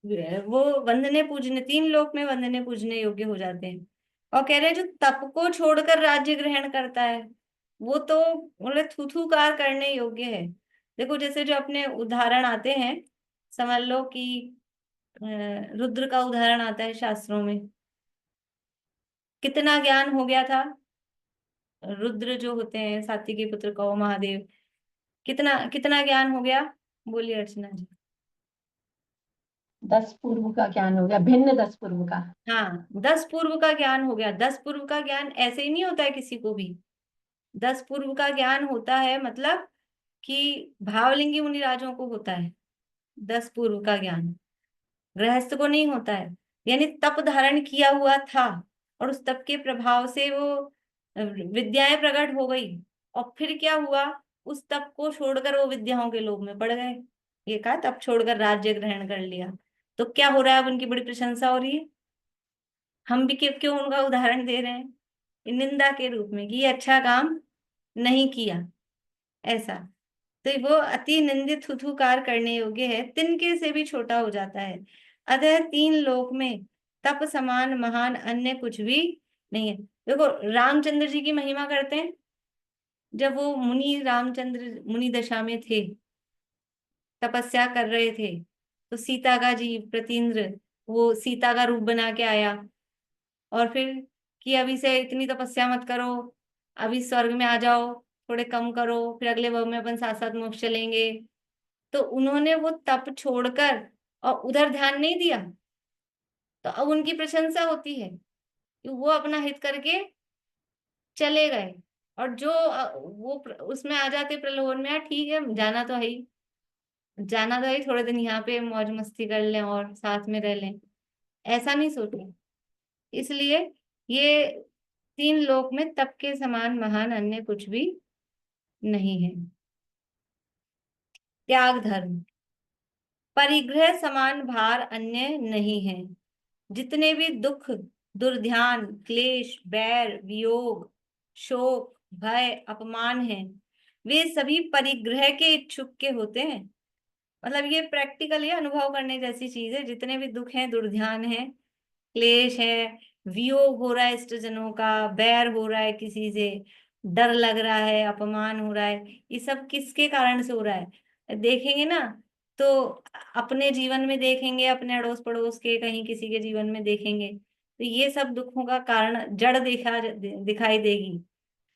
वो वंदने पूजने, 3 लोक में वंदने पूजने योग्य हो जाते हैं। और कह रहे हैं जो तप को छोड़कर राज्य ग्रहण करता है वो तो बोले थूथूकार करने योग्य है। देखो जैसे जो अपने उदाहरण आते हैं, समझ लो कि रुद्र का उदाहरण आता है शास्त्रों में। कितना ज्ञान हो गया था, रुद्र जो होते हैं सात्विकी पुत्र कौ महादेव, कितना कितना ज्ञान हो गया, बोलिए अर्चना जी। 10 पूर्व का ज्ञान हो गया, भिन्न 10 पूर्व का। हाँ 10 पूर्व का ज्ञान हो गया। 10 पूर्व का ज्ञान ऐसे ही नहीं होता है किसी को भी। 10 पूर्व का ज्ञान होता है मतलब कि भावलिंगी मुनिराजों को होता है 10 पूर्व का ज्ञान, गृहस्थ को नहीं होता है। यानी तप धारण किया हुआ था और उस तप के प्रभाव से वो विद्याएं प्रकट हो गई, और फिर क्या हुआ, उस तप को छोड़कर वो विद्याओं के लोभ में पड़ गए। ये कहा तप छोड़कर राज्य ग्रहण कर लिया, तो क्या हो रहा है, अब उनकी बड़ी प्रशंसा हो रही है। हम भी क्यों क्यों उनका उदाहरण दे रहे हैं, निंदा के रूप में कि ये अच्छा काम नहीं किया, ऐसा। तो वो अति निंदित थुथुकार करने योग्य है, तिनके से भी छोटा हो जाता है। अतः 3 लोक में तप समान महान अन्य कुछ भी नहीं है। देखो रामचंद्र जी की महिमा करते हैं, जब वो मुनि रामचंद्र मुनि दशा में थे, तपस्या कर रहे थे, तो सीता का जी प्रतींद्र वो सीता का रूप बना के आया, और फिर कि अभी से इतनी तपस्या मत करो, अभी स्वर्ग में आ जाओ, थोड़े कम करो, फिर अगले भव में अपन साथ साथ मोक्ष चलेंगे। तो उन्होंने वो तप छोड़कर और उधर ध्यान नहीं दिया, तो अब उनकी प्रशंसा होती है कि वो अपना हित करके चले गए। और जो उसमें आ जाते प्रलोभन में, यार ठीक है जाना तो है ही, जाना तो है ही, थोड़े दिन यहाँ पे मौज मस्ती कर लें और साथ में रह लें, ऐसा नहीं सोचना। इसलिए ये 3 लोक में तप के समान महान अन्य कुछ भी नहीं है। त्याग धर्म, परिग्रह समान भार अन्य नहीं है। जितने भी दुख, दुर्ध्यान, क्लेश, बैर, वियोग, शोक, भय, अपमान हैं, वे सभी परिग्रह के इच्छुक के होते हैं। मतलब ये प्रैक्टिकली अनुभव करने जैसी चीज है। जितने भी दुख हैं, दुर्ध्यान है, क्लेश है, वियोग हो रहा है इष्टजनों का, बैर हो रहा है किसी से, डर लग रहा है, अपमान हो रहा है, ये सब किसके कारण से हो रहा है, देखेंगे ना तो अपने जीवन में देखेंगे, अपने अड़ोस पड़ोस के कहीं किसी के जीवन में देखेंगे, तो ये सब दुखों का कारण जड़ दिखाई देगी।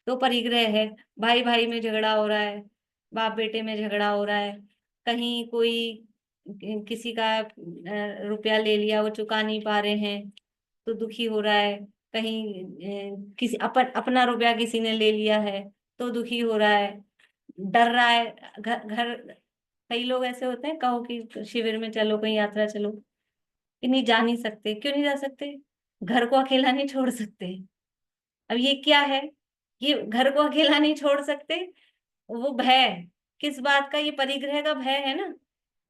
तो परिग्रह है, भाई भाई में झगड़ा हो रहा है, बाप बेटे में झगड़ा हो रहा है, कहीं कोई किसी का रुपया ले लिया वो चुका नहीं पा रहे हैं तो दुखी हो रहा है, कहीं किसी अपना रुपया किसी ने ले लिया है तो दुखी हो रहा है, डर रहा है। घर घर कई लोग ऐसे होते हैं, कहो कि शिविर में चलो, कहीं यात्रा चलो, कि नहीं जा नहीं सकते। क्यों नहीं जा सकते, घर को अकेला नहीं छोड़ सकते। अब ये क्या है, ये घर को अकेला नहीं छोड़ सकते, वो भय किस बात का, ये परिग्रह का भय है ना।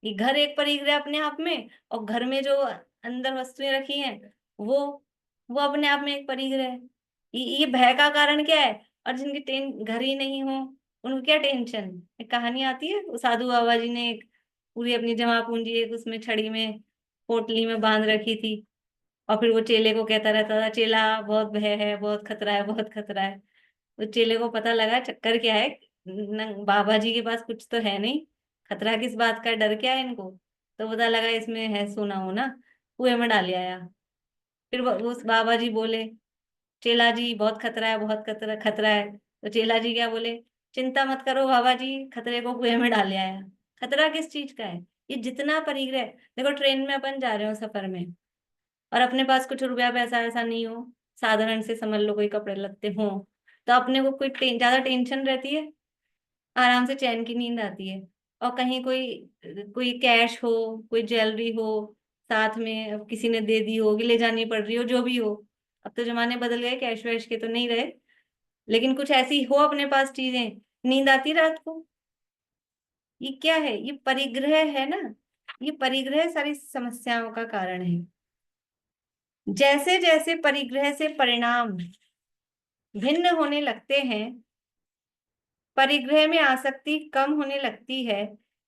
ये घर एक परिग्रह अपने आप में, और घर में जो अंदर वस्तुएं रखी हैं वो वो अपने आप में एक परिग्रह है। ये भय का कारण क्या है। और जिनके घर ही नहीं हो, उनको क्या टेंशन। एक कहानी आती है, वो साधु बाबा जी ने एक पूरी अपनी जमा पूंजी एक उसमें छड़ी में पोटली में बांध रखी थी, और फिर वो चेले को कहता रहता था, चेला बहुत भय है, बहुत खतरा है, बहुत खतरा है। तो चेले को पता लगा चक्कर क्या है, बाबा जी के पास कुछ तो है नहीं, खतरा किस बात का, डर क्या है इनको। तो पता लगा इसमें है सोना होना, कुएं में डाल आया। फिर वो उस बाबा जी बोले, चेला जी बहुत खतरा है, बहुत खतरा खतरा है। तो चेला जी क्या बोले, चिंता मत करो बाबा जी, खतरे को कुएं में डाल आया। खतरा किस चीज का है, ये जितना परिग्रह। देखो ट्रेन में अपन जा रहे हो सफर में, और अपने पास कुछ रुपया पैसा ऐसा नहीं हो, साधारण से समझ लो कोई कपड़े लगते हो, तो अपने को कोई ज्यादा टेंशन रहती है, आराम से चैन की नींद आती है। और कहीं कोई कोई कैश हो, कोई ज्वेलरी हो साथ में, अब किसी ने दे दी हो कि ले जानी पड़ रही हो, जो भी हो, अब तो जमाने बदल गए, कैश वैश के तो नहीं रहे, लेकिन कुछ ऐसी हो अपने पास चीजें, नींद आती रात को। ये क्या है, ये परिग्रह है ना। ये परिग्रह सारी समस्याओं का कारण है। जैसे जैसे परिग्रह से परिणाम भिन्न होने लगते हैं, परिग्रह में आसक्ति कम होने लगती है,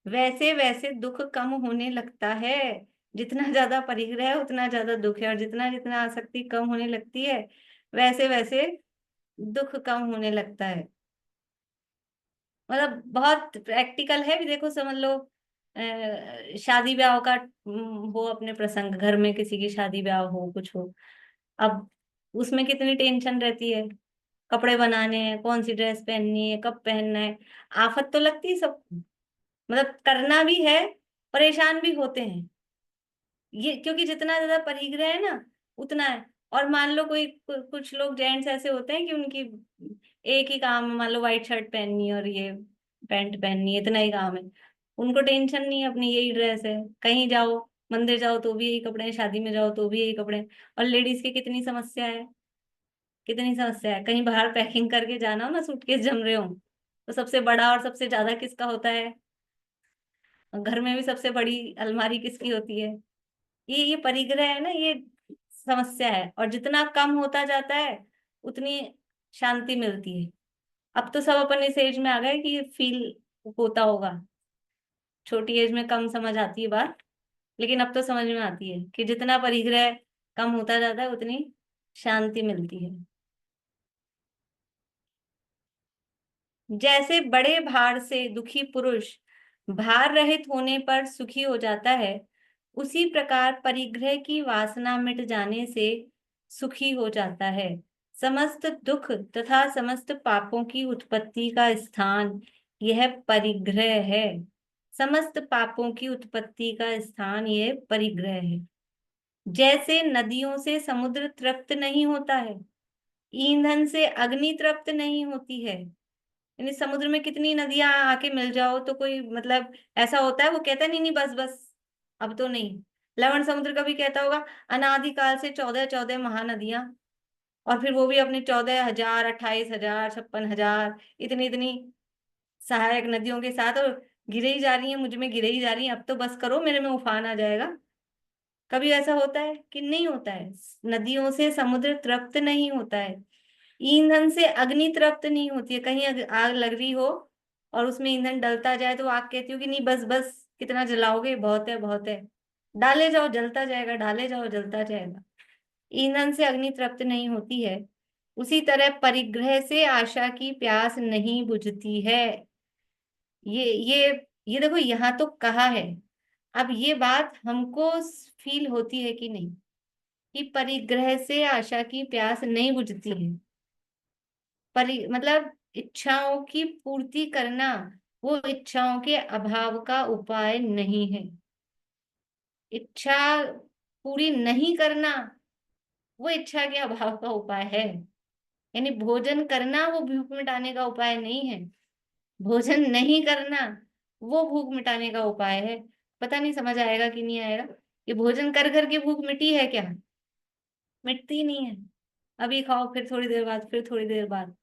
वैसे वैसे दुख कम होने लगता है। जितना ज्यादा परिग्रह है उतना ज्यादा दुख है, और जितना जितना आसक्ति कम होने लगती है वैसे वैसे दुख कम होने लगता है। मतलब बहुत प्रैक्टिकल है भी, देखो समझ लो शादी ब्याह का हो, अपने प्रसंग घर में किसी की शादी ब्याह हो कुछ हो, अब उसमें कितनी टेंशन रहती है, कपड़े बनाने हैं, कौन सी ड्रेस पहननी है, कब पहनना है, आफत तो लगती है सबको। मतलब करना भी है, परेशान भी होते हैं, ये क्योंकि जितना ज्यादा परिग्रह है ना उतना है। और मान लो कोई कुछ लोग जेंट्स ऐसे होते हैं कि उनकी एक ही काम है, मान लो व्हाइट शर्ट पहननी है और ये पैंट पहननी है, इतना ही काम है, उनको टेंशन नहीं है, अपनी यही ड्रेस है, कहीं जाओ, मंदिर जाओ तो भी यही कपड़े हैं, शादी में जाओ तो भी यही कपड़े हैं। और लेडीज की कितनी समस्या है, कितनी समस्या है, कहीं बाहर पैकिंग करके जाना हो ना, सूटकेस जम रहे हो, तो सबसे बड़ा और सबसे ज्यादा किसका होता है, घर में भी सबसे बड़ी अलमारी किसकी होती है, ये परिग्रह है ना, ये समस्या है। और जितना कम होता जाता है उतनी शांति मिलती है। अब तो सब अपन इस एज में आ गए कि ये फील होता होगा, छोटी एज में कम समझ आती है बात, लेकिन अब तो समझ में आती है कि जितना परिग्रह कम होता जाता है उतनी शांति मिलती है। जैसे बड़े भार से दुखी पुरुष भार रहित होने पर सुखी हो जाता है, उसी प्रकार परिग्रह की वासना मिट जाने से सुखी हो जाता है। समस्त दुख तथा समस्त पापों की उत्पत्ति का स्थान यह परिग्रह है। समस्त पापों की उत्पत्ति का स्थान यह परिग्रह है। जैसे नदियों से समुद्र तृप्त नहीं होता है, ईंधन से अग्नि तृप्त नहीं होती है। यानी समुद्र में कितनी नदियां आके मिल जाओ तो कोई मतलब ऐसा होता है, वो कहता है नहीं नहीं बस बस अब तो नहीं। लवण समुद्र का भी कहता होगा अनादिकाल से 14 14 महानदियां, और फिर वो भी अपनी 14,000 28,000 56,000 इतनी इतनी सहायक नदियों के साथ, और गिरे ही जा रही है, मुझ में गिरे ही जा रही है, अब तो बस करो मेरे में उफान आ जाएगा। कभी ऐसा होता है कि नहीं होता है। नदियों से समुद्र तृप्त नहीं होता है, ईंधन से अग्नि तृप्त नहीं होती है। कहीं आग लग रही हो और उसमें ईंधन डलता जाए तो आग कहती हो कि नहीं बस बस, कितना जलाओगे, बहुत है बहुत है, डाले जाओ जलता जाएगा, डाले जाओ जलता जाएगा। ईंधन से अग्नि तृप्त नहीं होती है। उसी तरह परिग्रह से आशा की प्यास नहीं बुझती है। ये ये ये देखो यहाँ तो कहा है, अब ये बात हमको फील होती है कि नहीं, कि परिग्रह से आशा की प्यास नहीं बुझती है। मतलब इच्छाओं की पूर्ति करना वो इच्छाओं के अभाव का उपाय नहीं है। इच्छा पूरी नहीं करना वो इच्छा के अभाव का उपाय है। यानी भोजन करना वो भूख मिटाने का उपाय नहीं है, भोजन नहीं करना वो भूख मिटाने का उपाय है। पता नहीं समझ आएगा कि नहीं आएगा। ये भोजन कर कर के भूख मिटी है क्या? मिटती नहीं है। अभी खाओ फिर थोड़ी देर बाद, फिर थोड़ी देर बाद।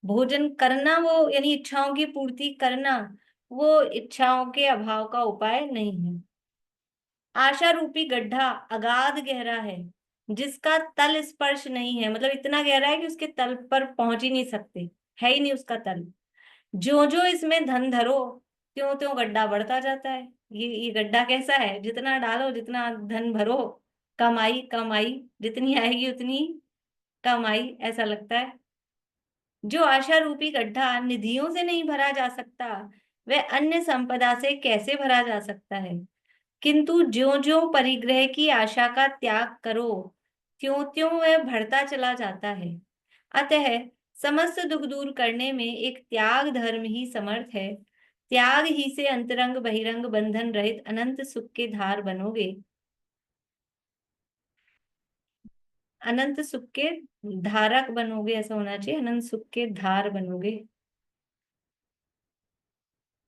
भोजन करना वो यानी इच्छाओं की पूर्ति करना वो इच्छाओं के अभाव का उपाय नहीं है। आशा रूपी गड्ढा अगाध गहरा है, जिसका तल स्पर्श नहीं है। मतलब इतना गहरा है कि उसके तल पर पहुंच ही नहीं सकते, है ही नहीं उसका तल। जो जो इसमें धन धरो त्यों त्यों गड्ढा बढ़ता जाता है। ये गड्ढा कैसा है, जितना डालो जितना धन भरो, कमाई कमाई, जितनी आएगी उतनी कमाई, ऐसा लगता है। जो आशा रूपी गड्ढा निधियों से नहीं भरा जा सकता, वह अन्य संपदा से कैसे भरा जा सकता है। किंतु ज्यो ज्यो परिग्रह की आशा का त्याग करो, त्यों त्यों वह बढ़ता चला जाता है। अतः समस्त दुख दूर करने में एक त्याग धर्म ही समर्थ है। त्याग ही से अंतरंग बहिरंग बंधन रहित अनंत सुख के धार बनोगे, अनंत सुख के धारक बनोगे, ऐसा होना चाहिए, अनंत सुख के धार बनोगे।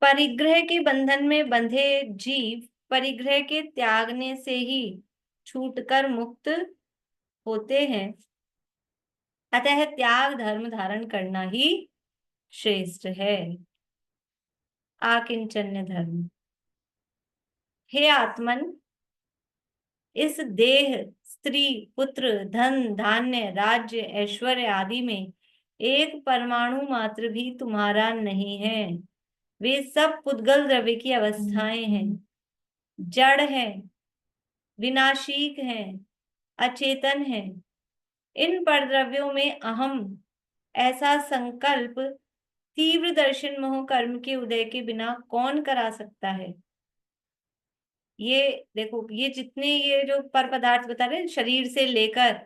परिग्रह के बंधन में बंधे जीव परिग्रह के त्यागने से ही छूटकर मुक्त होते हैं। अतः त्याग धर्म धारण करना ही श्रेष्ठ है। आकिंचन्य धर्म। हे आत्मन, इस देह, स्त्री, पुत्र, धन धान्य, राज्य, ऐश्वर्य आदि में एक परमाणु मात्र भी तुम्हारा नहीं है। वे सब पुद्गल द्रव्य की अवस्थाएं हैं, जड़ है। विनाशीक हैं, अचेतन हैं। इन परद्रव्यों में अहम ऐसा संकल्प तीव्र दर्शन मोह कर्म के उदय के बिना कौन करा सकता है। ये देखो, ये जितने ये जो पर पदार्थ बता रहे हैं, शरीर से लेकर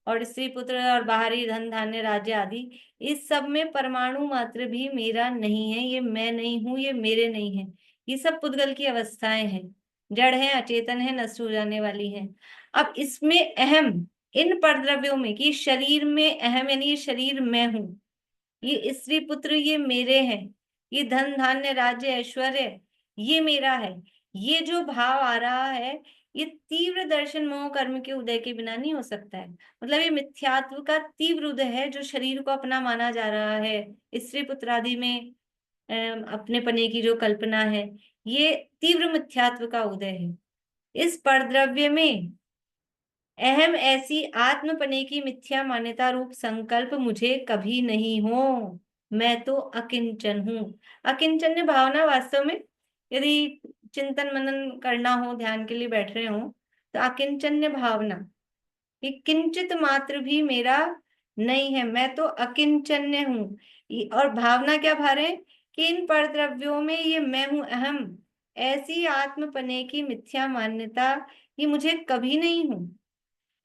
और स्त्री पुत्र और बाहरी धन धान्य राज्य आदि, इस सब में परमाणु मात्र भी मेरा नहीं है, ये मैं नहीं हूं, ये मेरे नहीं है। ये सब पुद्गल की अवस्थाएं हैं, जड़ है, अचेतन है, नष्ट हो जाने वाली हैं। अब इसमें अहम, इन परद्रव्यों में, कि शरीर में अहम यानी ये शरीर मैं हूं, ये स्त्री पुत्र ये मेरे हैं, ये धन धान्य राज्य ऐश्वर्य ये मेरा है, ये जो भाव आ रहा है, ये तीव्र दर्शन मोह कर्म के उदय के बिना नहीं हो सकता है। मतलब ये मिथ्यात्व का तीव्र उदय है, जो शरीर को अपना माना जा रहा है, स्त्री पुत्र आदि में अपने पने की जो कल्पना है, ये तीव्र मिथ्यात्व का उदय है। इस परद्रव्य में अहम ऐसी आत्मपने की मिथ्या मान्यता रूप संकल्प मुझे कभी नहीं हो। मैं तो अकिंचन हूँ। अकिंचन्य भावना वास्तव में, यदि चिंतन मनन करना हो, ध्यान के लिए बैठ रहे हो, तो अकिंचन्य भावना, ये किंचित मात्र भी मेरा नहीं है, मैं तो अकिंचन्य हूँ। और भावना क्या भा रहे हैं कि इन परद्रव्यों में ये मैं हूं अहम, ऐसी आत्मपने की मिथ्या मान्यता ये मुझे कभी नहीं हूं।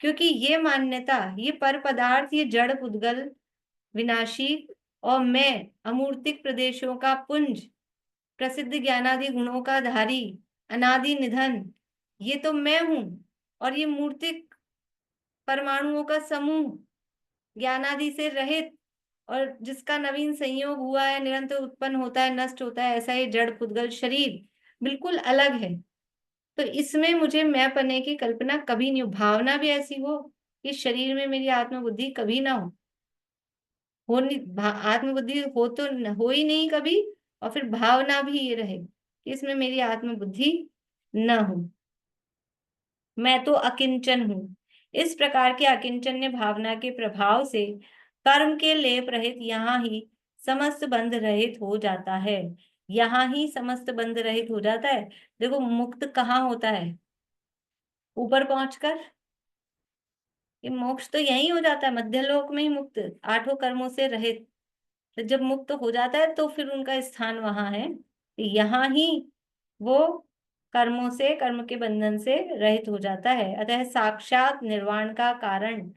क्योंकि ये मान्यता, ये पर पदार्थ, ये जड़ पुद्गल विनाशी, और मैं अमूर्तिक प्रदेशों का पुंज, प्रसिद्ध ज्ञानादि गुणों का धारी, अनादि निधन, ये तो मैं हूं। और ये मूर्तिक परमाणुओं का समूह, ज्ञानादि से रहित, और जिसका नवीन संयोग हुआ है, निरंतर उत्पन्न होता है, नष्ट होता है, ऐसा ये जड़ पुद्गल शरीर बिल्कुल अलग है। तो इसमें मुझे मैं पने की कल्पना कभी नहीं हो। भावना भी ऐसी हो कि शरीर में मेरी आत्मबुद्धि कभी ना हो नहीं, आत्मबुद्धि हो तो हो ही नहीं कभी, और फिर भावना भी ये रहे कि इसमें मेरी आत्मबुद्धि न हो। मैं तो अकिंचन हूं। इस प्रकार के अकिंचन्य भावना के प्रभाव से कर्म के लेप रहित यहाँ ही समस्त बंध रहित हो जाता है। यहाँ ही समस्त बंध रहित हो जाता है। देखो, मुक्त कहाँ होता है? ऊपर पहुंचकर। ये मोक्ष तो यही हो जाता है, मध्यलोक में ही मुक्त, आठों कर्मों से रहित। तो जब मुक्त हो जाता है तो फिर उनका स्थान वहां है, यहाँ ही वो कर्मों से, कर्म के बंधन से रहित हो जाता है। अतः साक्षात निर्वाण का कारण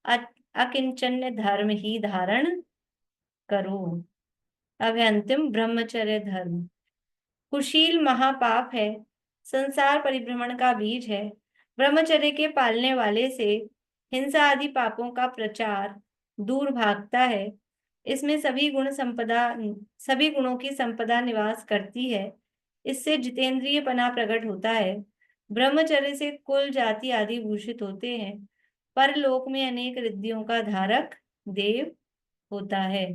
अकिंचन्य धर्म ही धारण करो। अब है अंतिम ब्रह्मचर्य धर्म। कुशील महापाप है, संसार परिभ्रमण का बीज है। ब्रह्मचर्य के पालने वाले से हिंसा आदि पापों का प्रचार दूर भागता है। इसमें सभी गुणों की संपदा निवास करती है। इससे जितेंद्रिय पना प्रकट होता है। ब्रह्मचर्य से कुल जाति आदि भूषित होते हैं। परलोक में अनेक रिद्धियों का धारक देव होता है।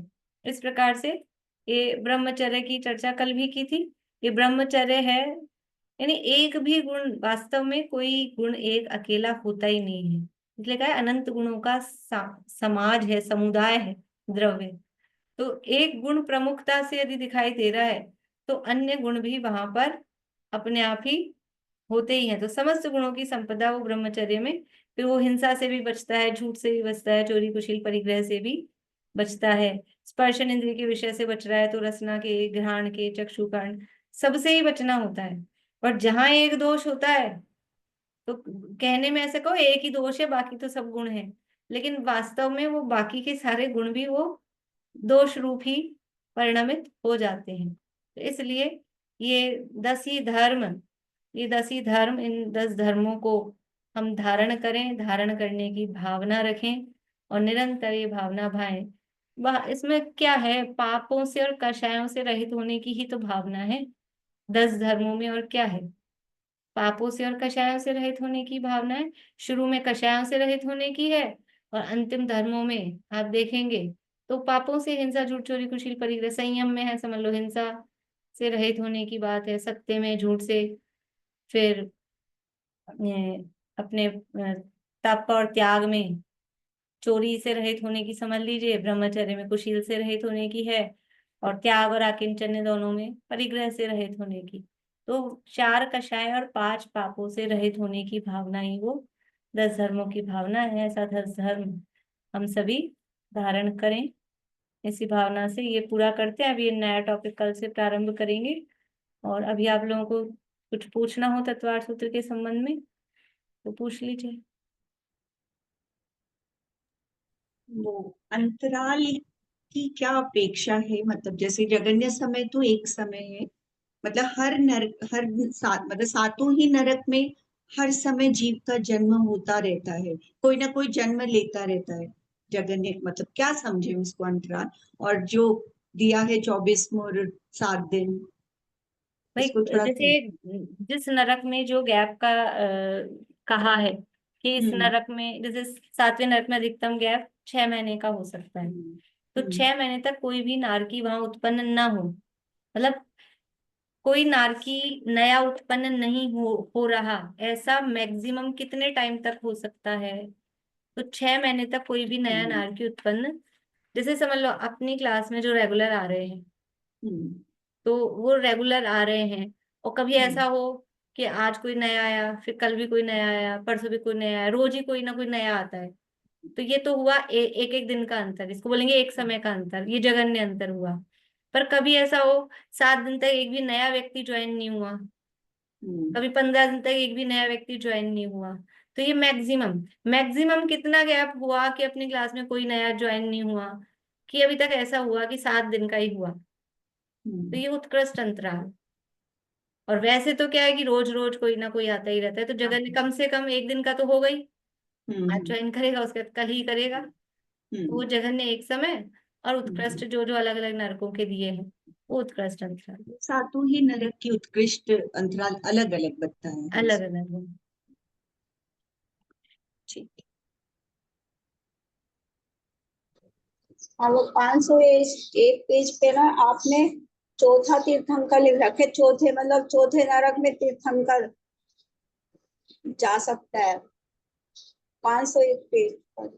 इस प्रकार से ये ब्रह्मचर्य की चर्चा कल भी की थी। ये ब्रह्मचर्य है, यानी एक भी गुण, वास्तव में कोई गुण एक अकेला होता ही नहीं है। इसलिए कहा है अनंत गुणों का समाज है, समुदाय है द्रव्य। तो एक गुण प्रमुखता से यदि दिखाई दे रहा है, तो अन्य गुण भी वहां पर अपने आप ही होते ही हैं। तो समस्त गुणों की संपदा वो ब्रह्मचर्य में, फिर वो हिंसा से भी बचता है, झूठ से भी बचता है, चोरी कुशील परिग्रह से भी बचता है। स्पर्शन इंद्रिय के विषय से बच रहा है, तो रसना के, घ्राण के, चक्षुकर्ण, सबसे ही बचना होता है। और जहां एक दोष होता है, तो कहने में ऐसे कहो एक ही दोष है, बाकी तो सब गुण है, लेकिन वास्तव में वो बाकी के सारे गुण भी वो दोष रूप ही परिणमित हो जाते हैं। तो इसलिए ये 10 ही धर्म, ये 10 ही धर्म, इन 10 धर्मों को हम धारण करें, धारण करने की भावना रखें और निरंतर ये भावना भाएं। इसमें क्या है, पापों से और कषायों से रहित होने की ही तो भावना है 10 धर्मों में। और क्या है? पापों से और कषायों से रहित होने की भावना है। शुरू में कषायों से रहित होने की है, और अंतिम धर्मों में आप देखेंगे तो पापों से, हिंसा, झूठ, चोरी, कुशील, परिग्रह, संयम में है, समझ लो हिंसा से रहित होने की बात है, सत्य में, झूठ से, फिर अपने तप और त्याग में, चोरी से रहित होने की समझ लीजिए, ब्रह्मचर्य में कुशील से रहित होने की है, और त्याग और आकिंचन्य दोनों में परिग्रह से रहित होने की। तो 4 कषाय और 5 पापों से रहित होने की भावना ही वो 10 धर्मों की भावना है। ऐसा 10 धर्म हम सभी धारण करें। इसी भावना से ये पूरा करते हैं। अब ये नया टॉपिक कल से प्रारंभ करेंगे। और अभी आप लोगों को कुछ पूछना हो तत्वार्थ सूत्र के संबंध में तो पूछ लीजिए। वो अंतराल की क्या अपेक्षा है? मतलब जैसे जगन्य समय तो एक समय है, मतलब हर नरक, हर मतलब सातों ही नरक में हर समय जीव का जन्म होता रहता है, कोई ना कोई जन्म लेता रहता है। जगन्य मतलब क्या समझे उसको अंतराल? और जो दिया है 24 और 7 दिन, भाई इसको थोड़ा जैसे जिस नरक में जो गैप का कहा है कि इस हम्म नरक में, जैसे 7वें नरक में अधिकतम गैप 6 महीने का हो सकता है। हम्म तो 6 महीने तक कोई भी नारकी वहां उत्पन्न ना हो, मतलब कोई नारकी नया उत्पन्न नहीं हो रहा, ऐसा मैक्सिमम कितने टाइम तक हो सकता है? तो 6 महीने तक कोई भी नया हम्म नारकी उत्पन्न, जैसे समझ लो अपनी क्लास में जो रेगुलर आ रहे हैं, हम्म तो वो रेगुलर आ रहे हैं। और कभी हम्म ऐसा हो कि आज कोई नया आया, फिर कल भी कोई नया आया, परसों भी कोई नया आया, रोज ही कोई ना कोई नया आता है। तो ये तो हुआ एक एक दिन का अंतर, इसको बोलेंगे एक समय का अंतर, ये जघन्य अंतर हुआ। पर कभी ऐसा हो 7 दिन तक एक भी नया व्यक्ति ज्वाइन नहीं हुआ, हम्म कभी 15 दिन तक एक भी नया व्यक्ति ज्वाइन नहीं हुआ। तो ये मैक्सिमम मैक्सिमम कितना गैप हुआ कि अपनी क्लास में कोई नया ज्वाइन नहीं हुआ, कि अभी तक ऐसा हुआ कि 7 दिन का ही हुआ। तो हम्म ये उत्कृष्ट अंतराल। और वैसे तो क्या है कि रोज रोज कोई ना कोई आता ही रहता है, तो जगह ने कम से कम एक दिन का तो हो गई, आज हम्म ज्वाइन करेगा उसके बाद कल ही करेगा। तो वो हम्म जगह ने एक समय और हम्म उत्कृष्ट जो जो अलग अलग नरकों के दिए हैं, वो उत्कृष्ट अंतराल सातों ही नरक की उत्कृष्ट अंतराल अलग अलग बताए हैं अलग इसमें। अलग है। ठीक। हाँ, वो 501 पेज पे ना आपने चौथा तीर्थंकर लिख रखे, चौथे मतलब चौथे नरक में तीर्थंकर जा सकता है, 501 पेज पर।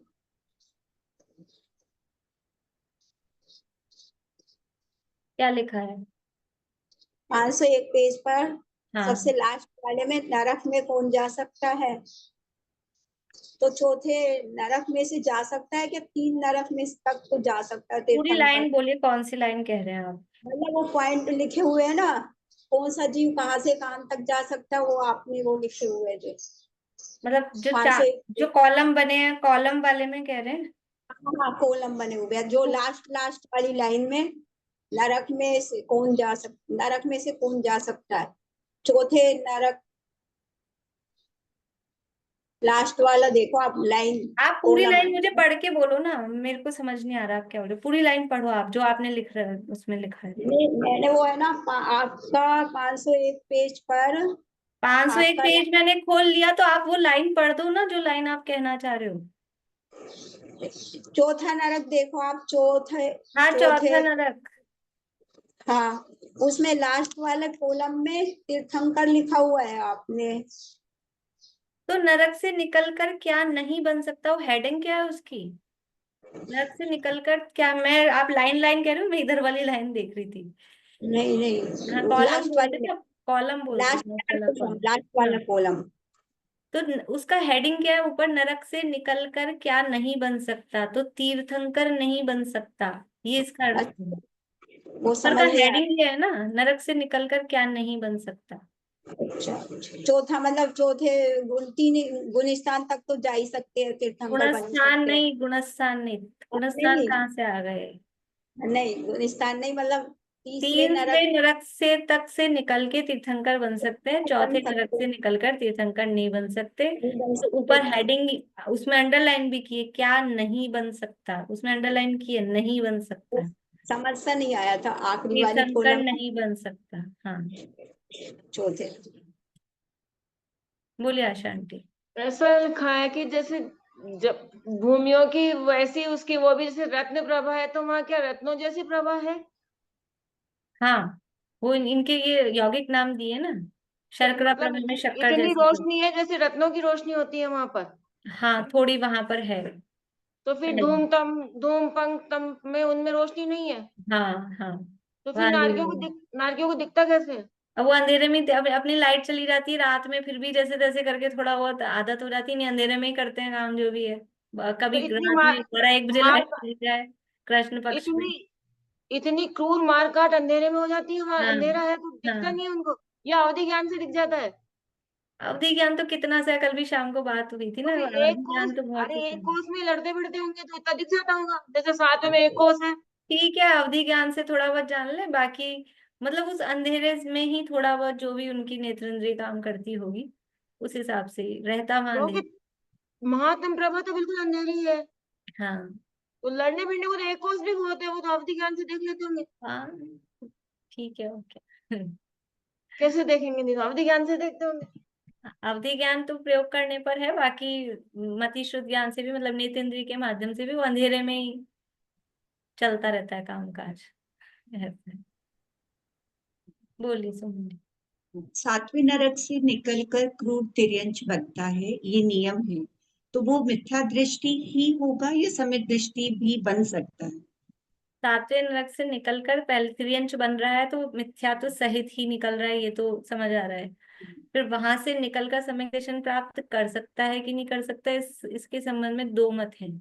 501 पेज पर हाँ, सबसे लास्ट वाले में नरक में कौन जा सकता है? तो चौथे नरक में से जा सकता है कि 3 नरक में तक तो जा सकता है पूरी तीर्थंकर? लाइन बोलिए, कौन सी लाइन कह रहे हैं आप? मतलब वो पॉइंट लिखे हुए है ना, कौन सा जीव कहाँ से कहाँ तक जा सकता है, वो आपने वो लिखे हुए हैं जो मतलब जो 501। जो कॉलम बने हैं, कॉलम वाले में कह रहे हैं? हाँ, कॉलम बने हुए हैं, जो तो लास्ट लास्ट वाली लाइन में नरक में से कौन जा सकता, नरक में से कौन जा सकता है, चौथे नरक, लास्ट वाला देखो आप लाइन, आप पूरी कॉलम। लाइन मुझे पढ़ के बोलो ना, मेरे को समझ नहीं आ रहा आप क्या बोल रहे हो। पूरी लाइन पढ़ो आप, जो आपने लिख रहे उसमें लिखा है। मैंने वो है ना आपका 501 पेज पर 501 आपका पेज मैंने खोल लिया, तो आप वो लाइन पढ़ दो ना जो लाइन आप कहना चाह रहे हो। चौथा नरक देखो आप, चौथे हाँ, चौथा चौथे, नरक। हाँ, उसमें लास्ट वाले कॉलम में तीर्थंकर लिखा हुआ है आपने। तो नरक से निकलकर क्या नहीं बन सकता, वो हेडिंग क्या है उसकी? नरक से निकलकर क्या, मैं आप लाइन लाइन कह रहे हो, मैं इधर वाली लाइन देख रही थी। नहीं हाँ, नहीं, कॉलम लास्ट बोलते वाले, थे आप, कॉलम बोलते लास्ट थे, वाला चला कॉलम, कॉलम। लास्ट हाँ, वाला कॉलम। तो उसका हेडिंग क्या है ऊपर? नरक से निकलकर क्या नहीं बन सकता, तो तीर्थंकर नहीं बन सकता, ये इसका अर्थ है। अच्छा, वो ऊपर का समझ में हेडिंग आया। ये है ना, नरक से निकलकर क्या नहीं बन सकता। अच्छा, चौथा मतलब चौथे तीन गुणस्थान तक तो जा ही सकते हैं, तीर्थंकर बन ही गुणस्थान सकते हैं। नहीं, गुणस्थान नहीं। गुणस्थान नहीं कहाँ से आ गए? नहीं, गुणस्थान नहीं, मतलब तीसरे 3वें नरक नरक से तक से निकल के तीर्थंकर बन सकते हैं, बन चौथे नरक सकते से निकलकर तीर्थंकर नहीं बन सकते। नहीं बन तो सकते। ऊपर हेडिंग उसमें अंडरलाइन भी की है, क्या नहीं बन सकता, उसमें अंडरलाइन की है, नहीं बन वो सकता। समझ सा नहीं आया था आखिरी वाली तीर्थंकर कॉलम, नहीं बन सकता। हाँ, चौथे। बोलिए आशा आंटी। ऐसा लिखा है कि जैसे जब भूमियों की वैसी उसकी वो भी जैसे रत्न प्रभा है, तो वहां क्या रत्नों जैसी प्रभा है? हाँ, वो इनके ये यौगिक नाम दिए ना, तो शर्करा मतलब प्रभा में शक्कर इतनी जैसी प्रभा। रोशनी है जैसे रत्नों की रोशनी होती है वहां पर। हाँ, थोड़ी वहां पर है। तो फिर धूम पंख तम में उनमें रोशनी नहीं है? हाँ हाँ, तो फिर वहां नहीं है। नारियों को दिखता कैसे है? अब वो अंधेरे में अब अपनी लाइट चली जाती है रात में, फिर भी जैसे तैसे करके थोड़ा बहुत आदत हो जाती है, नहीं अंधेरे में ही करते हैं काम जो भी है। तो कभी इतनी रात में मार 12-1 बजे मार लाइट चली जाए कृष्ण पक्ष में। इतनी इतनी क्रूर मारकाट अंधेरे में हो जाती है, वहां हाँ अंधेरा है तो दिखता हाँ। नहीं है उनको, या अवधि ज्ञान से दिख जाता है। अवधि ज्ञान तो कितना सा, कल भी शाम को बात हुई थी तो ना, फिर अवधि ज्ञान तो बहुत अरे कुछ है। एक कोस में लड़ते भिड़ते होंगे तो इतना दिख जाता होगा, जैसे 7वें में एक कोस है। ठीक है, अवधि ज्ञान से थोड़ा बहुत जान ले, बाकी मतलब उस अंधेरे में ही थोड़ा बहुत जो भी उनकी नेत्रेंद्रिय काम करती होगी उस हिसाब से ही रहता वहां क्योंकि अंधेरा। महात्म प्रभा तो बिल्कुल अंधेरी है, हाँ तो लड़ने भिड़ने को तो एक कोस भी होते हैं, वो तो अवधि ज्ञान से देख लेते होंगे। हाँ ठीक है ओके। कैसे देखेंगे, नहीं तो अवधि ज्ञान से देखते होंगे। अवधि ज्ञान तो प्रयोग करने पर है, बाकी मति शुद्ध ज्ञान से भी मतलब नेतेंद्रिय के माध्यम से भी वो अंधेरे में ही चलता रहता है काम काज। ऐसा है। बोलिए सुनिए। 7वें नरक से निकलकर क्रूर तिर्यंच बनता है, ये नियम है। तो वो मिथ्या दृष्टि ही होगा या समित दृष्टि भी बन सकता है? 7वें नरक से निकलकर पहले तिर्यंच बन रहा है तो मिथ्या तो सहित ही निकल रहा है, ये तो समझ आ रहा है। फिर वहां से निकलकर सम्यक दर्शन प्राप्त कर सकता है कि नहीं कर सकता, इसके संबंध में दो मत हैं।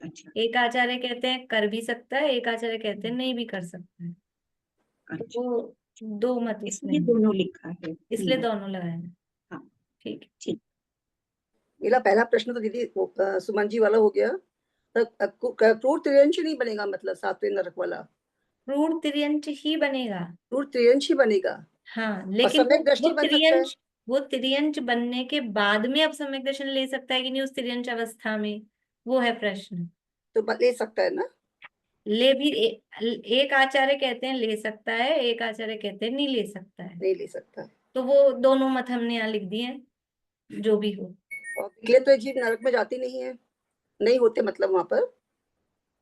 अच्छा एक आचार्य कहते हैं कर भी सकता है, एक आचार्य कहते हैं नहीं भी कर सकता है। तो अच्छा, वो दो मत उसमें इसलिए हैं, दोनों लिखा है। इसलिए दोनों लगाए हैं। हाँ ठीक है। ठीक। मेरा पहला प्रश्न तो दीदी सुमन जी वाला हो गया। तो क्रूर त्रियंश नहीं बनेगा, मतलब 7वें नरक वाला क्रूर तिर्यंच ही बनेगा। क्रूर त्रियंश ही बनेगा। हाँ और लेकिन सम्यक दृष्टि बन सकता है। वो तिर्यंच बनने के बाद में अब सम्यक दर्शन ले सकता है कि नहीं उस तिर्यंच अवस्था में, वो है प्रश्न। तो ले सकता है ना। ले भी एक आचार्य कहते हैं ले सकता है, एक आचार्य कहते हैं नहीं ले सकता है। नहीं ले सकता है। तो वो दोनों मत हमने यहाँ लिख दिए हैं, जो भी हो। और विकलेत्व जीव नरक में जाती नहीं है, नहीं होते, मतलब वहां पर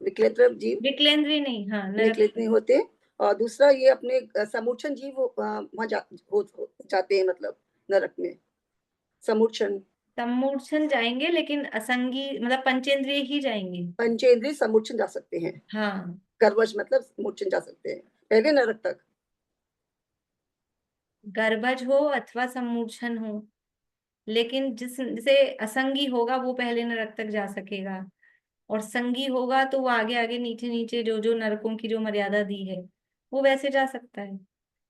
विकलेत्व जीव विकलेंद्री नहीं, हाँ नरक। निकलित नहीं होते। और दूसरा ये अपने समूर्छन जीव वहां हो जाते हैं, मतलब नरक में समूर्छन सम्मूर्छन जाएंगे लेकिन असंगी मतलब पंचेंद्रिय ही जाएंगे। पंचेंद्रिय समूर्छन जा सकते हैं। हाँ गर्वज मतलब मूर्छन जा सकते हैं पहले नरक तक। गर्भज हो अथवा सम्मूर्छन हो, लेकिन जिसे असंगी होगा वो पहले नरक तक जा सकेगा, और संगी होगा तो वो आगे आगे नीचे नीचे जो जो नरकों की जो मर्यादा दी है वो वैसे जा सकता है।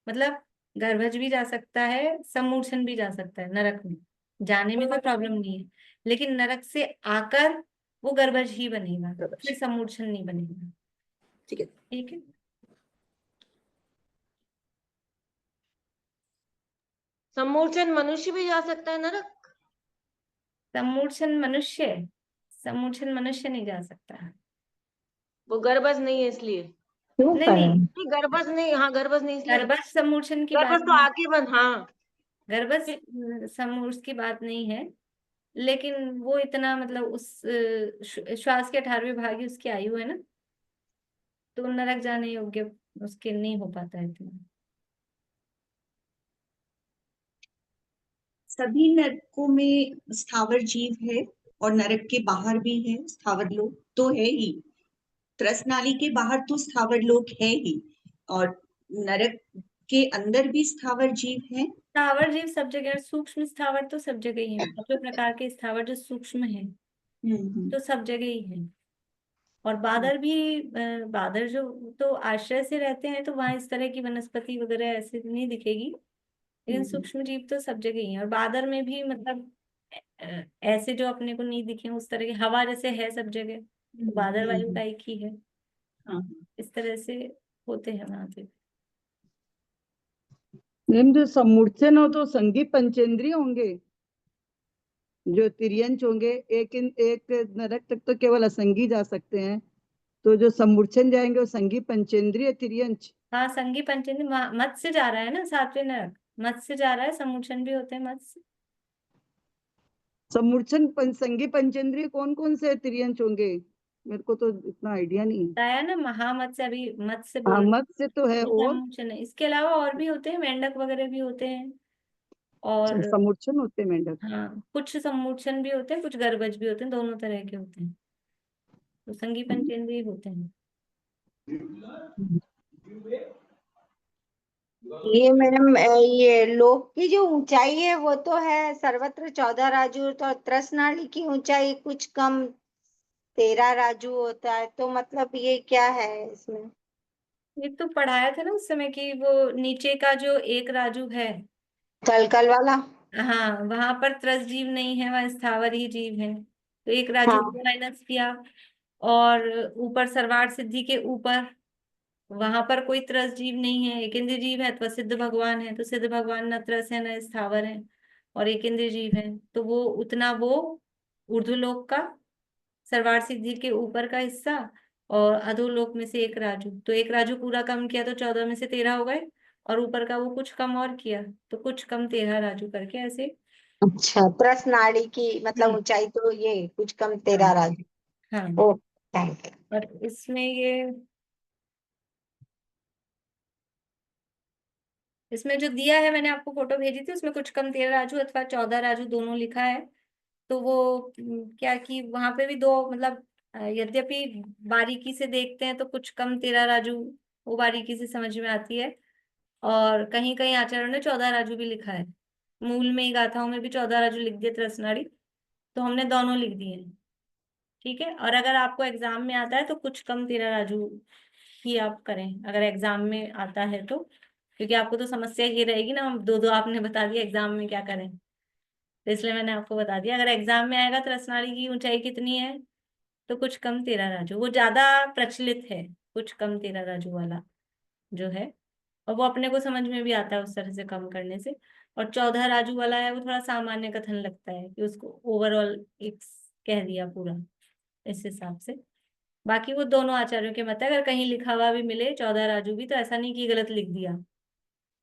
मतलब गर्भज भी जा सकता है, सम्मूर्छन भी जा सकता है, नरक में जाने में कोई प्रॉब्लम नहीं है। लेकिन नरक से आकर वो गर्भज ही बनेगा, फिर सम्मूर्छन नहीं बनेगा। ठीक है। ठीक है। सम्मूर्छन मनुष्य भी जा सकता है नरक। सम्मूर्छन मनुष्य, सम्मूर्छन मनुष्य नहीं जा सकता। वो गर्भज नहीं है इसलिए। क्यों नहीं पर नहीं, नहीं गर्भज नहीं, हाँ गर्भज नहीं इसलिए। गर्भज सम्मूर्छन की बात गर्भज तो नहीं, आके बन, हाँ। गर्भज सम्मूर्छ की बात नहीं है। लेकिन वो इतना मतलब उस श्वास के 18वें भाग ही उसकी आयु है ना, तो नरक जाने योग्य उसके नहीं हो पाता है इतना। सभी नरकों में स्थावर जीव है और नरक के बाहर भी है स्थावर लोग तो है ही। त्रस नाली के बाहर तो स्थावर लोग है ही, और नरक के अंदर भी स्थावर जीव है। स्थावर जीव सब जगह, सूक्ष्म स्थावर तो सब जगह ही है, सभी प्रकार के स्थावर जो सूक्ष्म है हम्म। तो सब जगह ही है। और बादर भी बादर जो तो आश्रय से रहते हैं तो वहां इस तरह की वनस्पति वगैरह ऐसे नहीं दिखेगी, लेकिन सूक्ष्म जीव तो सब जगह ही है। और बादर में भी मतलब ऐसे जो अपने को नहीं दिखे उस तरह की हवा जैसे है सब जगह, तो बादर वायु का एक ही है, हाँ इस तरह से होते हैं वहां पे। मैम जो सम्मूर्छन हो तो संगी पंचेंद्रिय होंगे, जो तिर्यंच होंगे एक नरक तक तो केवल असंगी जा सकते हैं, तो जो सम्मूर्छन जाएंगे वो संगी पंचेंद्रिय तिर्यंच। हाँ संगी पंचेंद्रिय मत से जा रहा है ना 7वें नरक, मत से जा रहा है, सम्मूर्छन भी होते हैं मत से। सम्मूर्छन संगी पंचेंद्रिय कौन कौन से तिर्यंच होंगे, मेरे को तो इतना आइडिया नहीं है। बताया ना महामत से, अभी मत से हाँ बोल मत से तो है, और सम्मूर्छन है। इसके अलावा और भी होते हैं, मेंढक वगैरह भी होते हैं, और सम्मूर्छन होते हैं मेंढक। हाँ कुछ सम्मूर्छन भी होते हैं, कुछ गर्भज भी होते हैं, दोनों तरह के होते हैं, तो संगी पंचेंद्रिय होते हैं। ये मैडम ये लोक की जो ऊंचाई है वो तो है सर्वत्र 14 राजू, तो त्रसनाली की ऊंचाई कुछ कम 13 राजू होता है, तो मतलब ये क्या है इसमें? ये तो पढ़ाया था ना उस समय कि वो नीचे का जो एक राजू है, कलकल वाला। हाँ, वहां पर त्रस जीव नहीं है, वहां स्थावर ही जीव है। तो एक राजू हाँ। को माइनस किया। और ऊपर सर्वार्थ सिद्धि के ऊपर, वहां पर कोई त्रस जीव नहीं है, एक इंद्रिय जीव है, तो सिद्ध भगवान है, तो सिद्ध भगवान न त्रस है न स्थावर है और एक इंद्रिय जीव है, तो वो उतना वो ऊर्ध्वलोक का सर्वार्थ सिद्धि के ऊपर का हिस्सा, और अधोलोक में से एक राजू, तो एक राजू पूरा कम किया तो 14 में से 13 हो गए, और ऊपर का वो कुछ कम और किया तो कुछ कम 13 राजू करके ऐसे। अच्छा, त्रसनाली की मतलब हम्म, ऊंचाई तो ये कुछ कम हाँ 13 राजू। हाँ। ओ, थैंक यू। और इसमें जो दिया है, मैंने आपको फोटो भेजी थी, उसमें कुछ कम 13 राजू अथवा 14 राजू दोनों लिखा है। तो वो क्या कि वहां पे भी दो मतलब यद्यपि बारीकी से देखते हैं तो कुछ कम 13 राजू वो बारीकी से समझ में आती है, और कहीं कहीं आचार्यों ने 14 राजू भी लिखा है। मूल में ही गाथाओं में भी 14 राजू लिख दिए त्रसनाड़ी, तो हमने दोनों लिख दिए हैं। ठीक है, और अगर आपको एग्जाम में आता है तो कुछ कम 13 राजू ही आप करें, अगर एग्जाम में आता है तो, क्योंकि आपको तो समस्या ये रहेगी ना, हम दो दो आपने बता दिया एग्जाम में क्या करें, तो इसलिए मैंने आपको बता दिया अगर एग्जाम में आएगा त्रसनाड़ी की ऊंचाई कितनी है, तो कुछ कम 13 राजू वो ज्यादा प्रचलित है, कुछ कम 13 राजू वाला जो है, और वो अपने को समझ में भी आता है उस तरह से कम करने से। और 14 राजू वाला है वो थोड़ा सामान्य कथन लगता है कि उसको ओवरऑल एक कह दिया पूरा, इस हिसाब से। बाकी वो दोनों आचार्यों के मत है, अगर कहीं लिखा हुआ भी मिले 14 राजू भी, तो ऐसा नहीं कि गलत लिख दिया,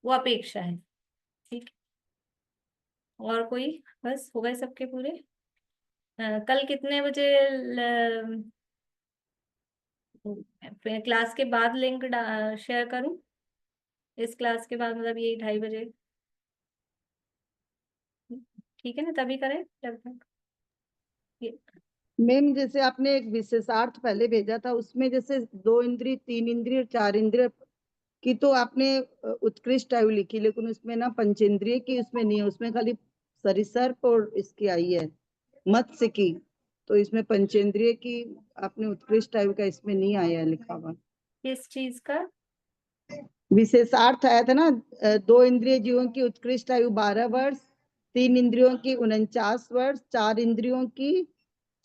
वो अपेक्षा है। ठीक। और कोई, बस हो गए सबके पूरे। कल कितने बजे क्लास के बाद लिंक शेयर करूं, इस क्लास के बाद मतलब यही 2:30 बजे, ठीक है ना, तभी करें लगभग ये। मैम जैसे आपने एक विशेषार्थ पहले भेजा था, उसमें जैसे 2 इंद्रिय 3 इंद्रिय और 4 इंद्रिय की तो आपने उत्कृष्ट आयु लिखी, लेकिन उसमें ना पंचेंद्रिय की उसमें नहीं है, उसमें खाली सरिसर्प और इसकी आई है मत्स्य की, तो इसमें पंचेंद्रिय की आपने उत्कृष्ट आयु का इसमें नहीं आया है लिखा हुआ। किस चीज का? विशेषार्थ आया था ना, 2 इंद्रिय जीवों की उत्कृष्ट आयु 12 वर्ष, 3 इंद्रियों की 49 वर्ष, 4 इंद्रियों की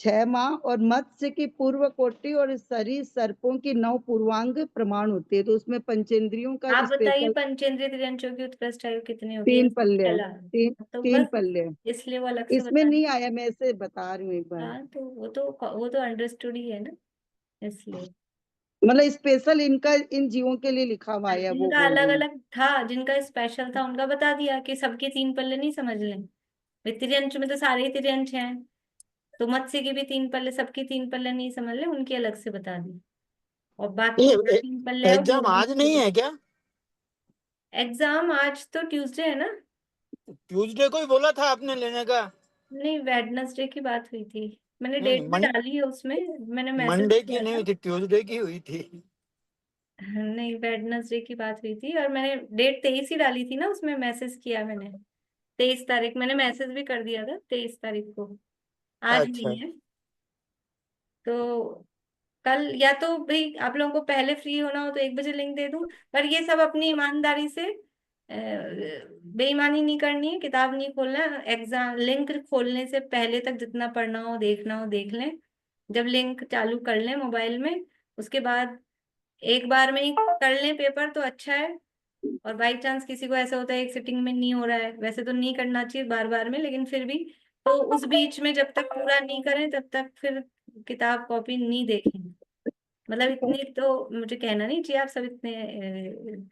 6 माह और मत्स्य की पूर्व कोटि और सरी सर्पों की 9 पूर्वांग प्रमाण होती है, तो उसमें पंचेंद्रियों का आप बताइए स्पेशल पंचेंद्रिय त्रियंचों की उत्कृष्ट आयु कितनी होगी? 3 पल्ले हैं, चला, तो 3 बस पल्ले हैं। इसलिए वो अलग से इसमें बता। नहीं आया, मैं ऐसे बता रही हूँ एक बार, हाँ, तो वो तो अंडरस्टूड ही है ना, इसलिए। मतलब स्पेशल इनका इन जीवों के लिए लिखा हुआ है वो जिनका बोल अलग रही हूँ। अलग था, जिनका स्पेशल था उनका बता दिया कि सबके 3 पल्ले नहीं समझ लें, भाई त्रियंच में तो सारे ही त्रियंच हैं, तो मत्स्य के भी 3 पल्ले, सबके 3 पल्ले नहीं समझ ले उनके अलग से बता दी, और बाकी जो ये 3 पल्ले है वो एग्जाम आज नहीं डोगरी। है क्या? एग्जाम आज तो ट्यूसडे है ना? ट्यूसडे को ही बोला था आपने लेने का। नहीं, वेडनेसडे की बात हुई थी, मैंने नहीं डेट भी डाली है उसमें, मैंने मैसेज मंडे की किया नहीं था। हुई थी, ट्यूसडे की हुई थी। नहीं, वेडनेसडे की बात हुई थी, और मैंने डेट 23 ही डाली थी ना, उसमें मैसेज किया मैंने, 23 तारीख मैंने मैसेज भी कर दिया था, 23 तारीख को, आज अच्छा। नहीं है। तो कल या तो भाई आप लोगों को पहले फ्री होना हो तो 1 बजे लिंक दे दूं, पर ये सब अपनी ईमानदारी से बेईमानी नहीं करनी है, किताब नहीं खोलना है, एग्जाम लिंक खोलने से पहले तक जितना पढ़ना हो देखना हो देख लें, जब लिंक चालू कर लें मोबाइल में, उसके बाद एक बार में ही कर लें पेपर तो अच्छा है। और बाई चांस किसी को ऐसा होता है एक सिटिंग में नहीं हो रहा है, वैसे तो नहीं करना चाहिए बार बार में, लेकिन फिर भी, तो उस बीच में जब तक पूरा नहीं करें तब तक फिर किताब कॉपी नहीं देखें, मतलब इतनी तो मुझे कहना नहीं चाहिए, आप सब इतने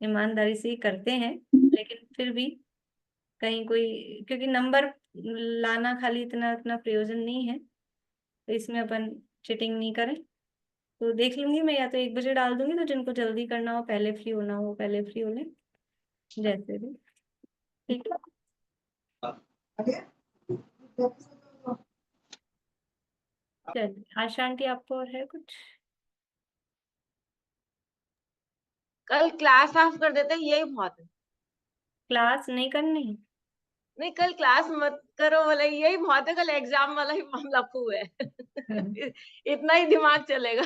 ईमानदारी से ही करते हैं, लेकिन फिर भी कहीं कोई, क्योंकि नंबर लाना खाली इतना इतना प्रयोजन नहीं है, तो इसमें अपन चिटिंग नहीं करें। तो देख लूंगी मैं, या तो 1 बजे डाल दूंगी, तो जिनको जल्दी करना हो पहले फ्री होना हो वो पहले फ्री हो लें, जैसे भी। ठीक है, चलिए आशा आंटी आपको और है कुछ? कल क्लास ऑफ कर देते हैं, यही बहुत है। क्लास नहीं करनी? नहीं, कल क्लास मत करो बोले, यही बहुत है। कल एग्जाम वाला ही मामला फू है। इतना ही दिमाग चलेगा।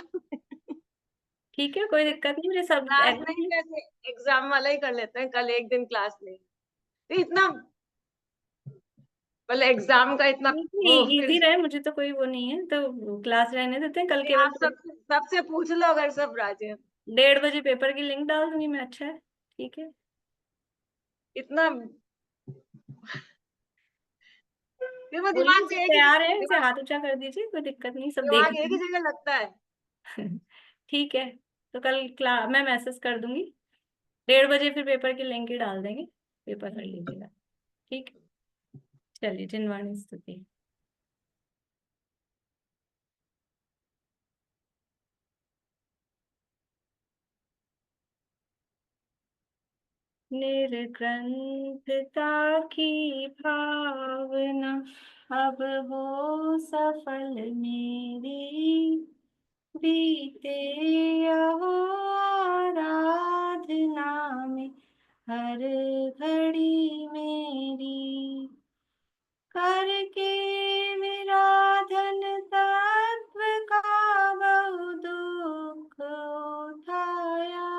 ठीक है, कोई दिक्कत नहीं, मुझे सब क्लास नहीं, एग्री। जैसे एग्जाम वाला ही कर लेते हैं, कल एक दिन क्लास नहीं। तो इतना मतलब एग्जाम का इतना वो फिर इजी रहे, मुझे तो कोई वो नहीं है, तो क्लास रहने देते हैं, कल केवल आप सबसे पूछ लो अगर सब राजी हैं। 1:30 बजे पेपर की लिंक डाल दूंगी मैं। अच्छा है, ठीक है। इतना फिर वो बोलिए, दिमाग सब से एक तैयार है, इसे दिमाग हाथ ऊंचा कर दीजिए, कोई दिक्कत नहीं, सब देख दिमाग एक ही लेंगे। जगह लगता है। ठीक है, तो कल मैं मैसेज कर दूंगी, 1:30 बजे फिर पेपर की लिंक ही डाल देंगे, पेपर कर लीजिएगा। ठीक है, चलिए, जिनवाणी स्तुति। निर्ग्रंथता की भावना अब हो सफल मेरी, बीते यहो आराधना में हर घड़ी मेरी, करके विराधन तत्व का बहु दुख उठाया,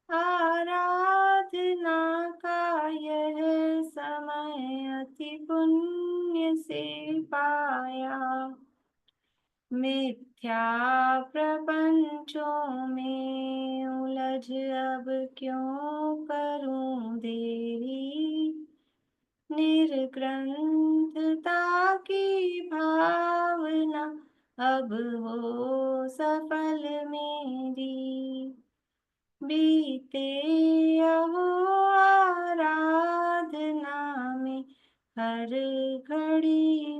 आराधना का यह समय अति पुण्य से पाया, मिथ्या प्रपंचों में उलझ अब क्यों करूं देरी, निर्ग्रंथता की भावना अब हो सफल मेरी, बीते अहो आराधना में हर घड़ी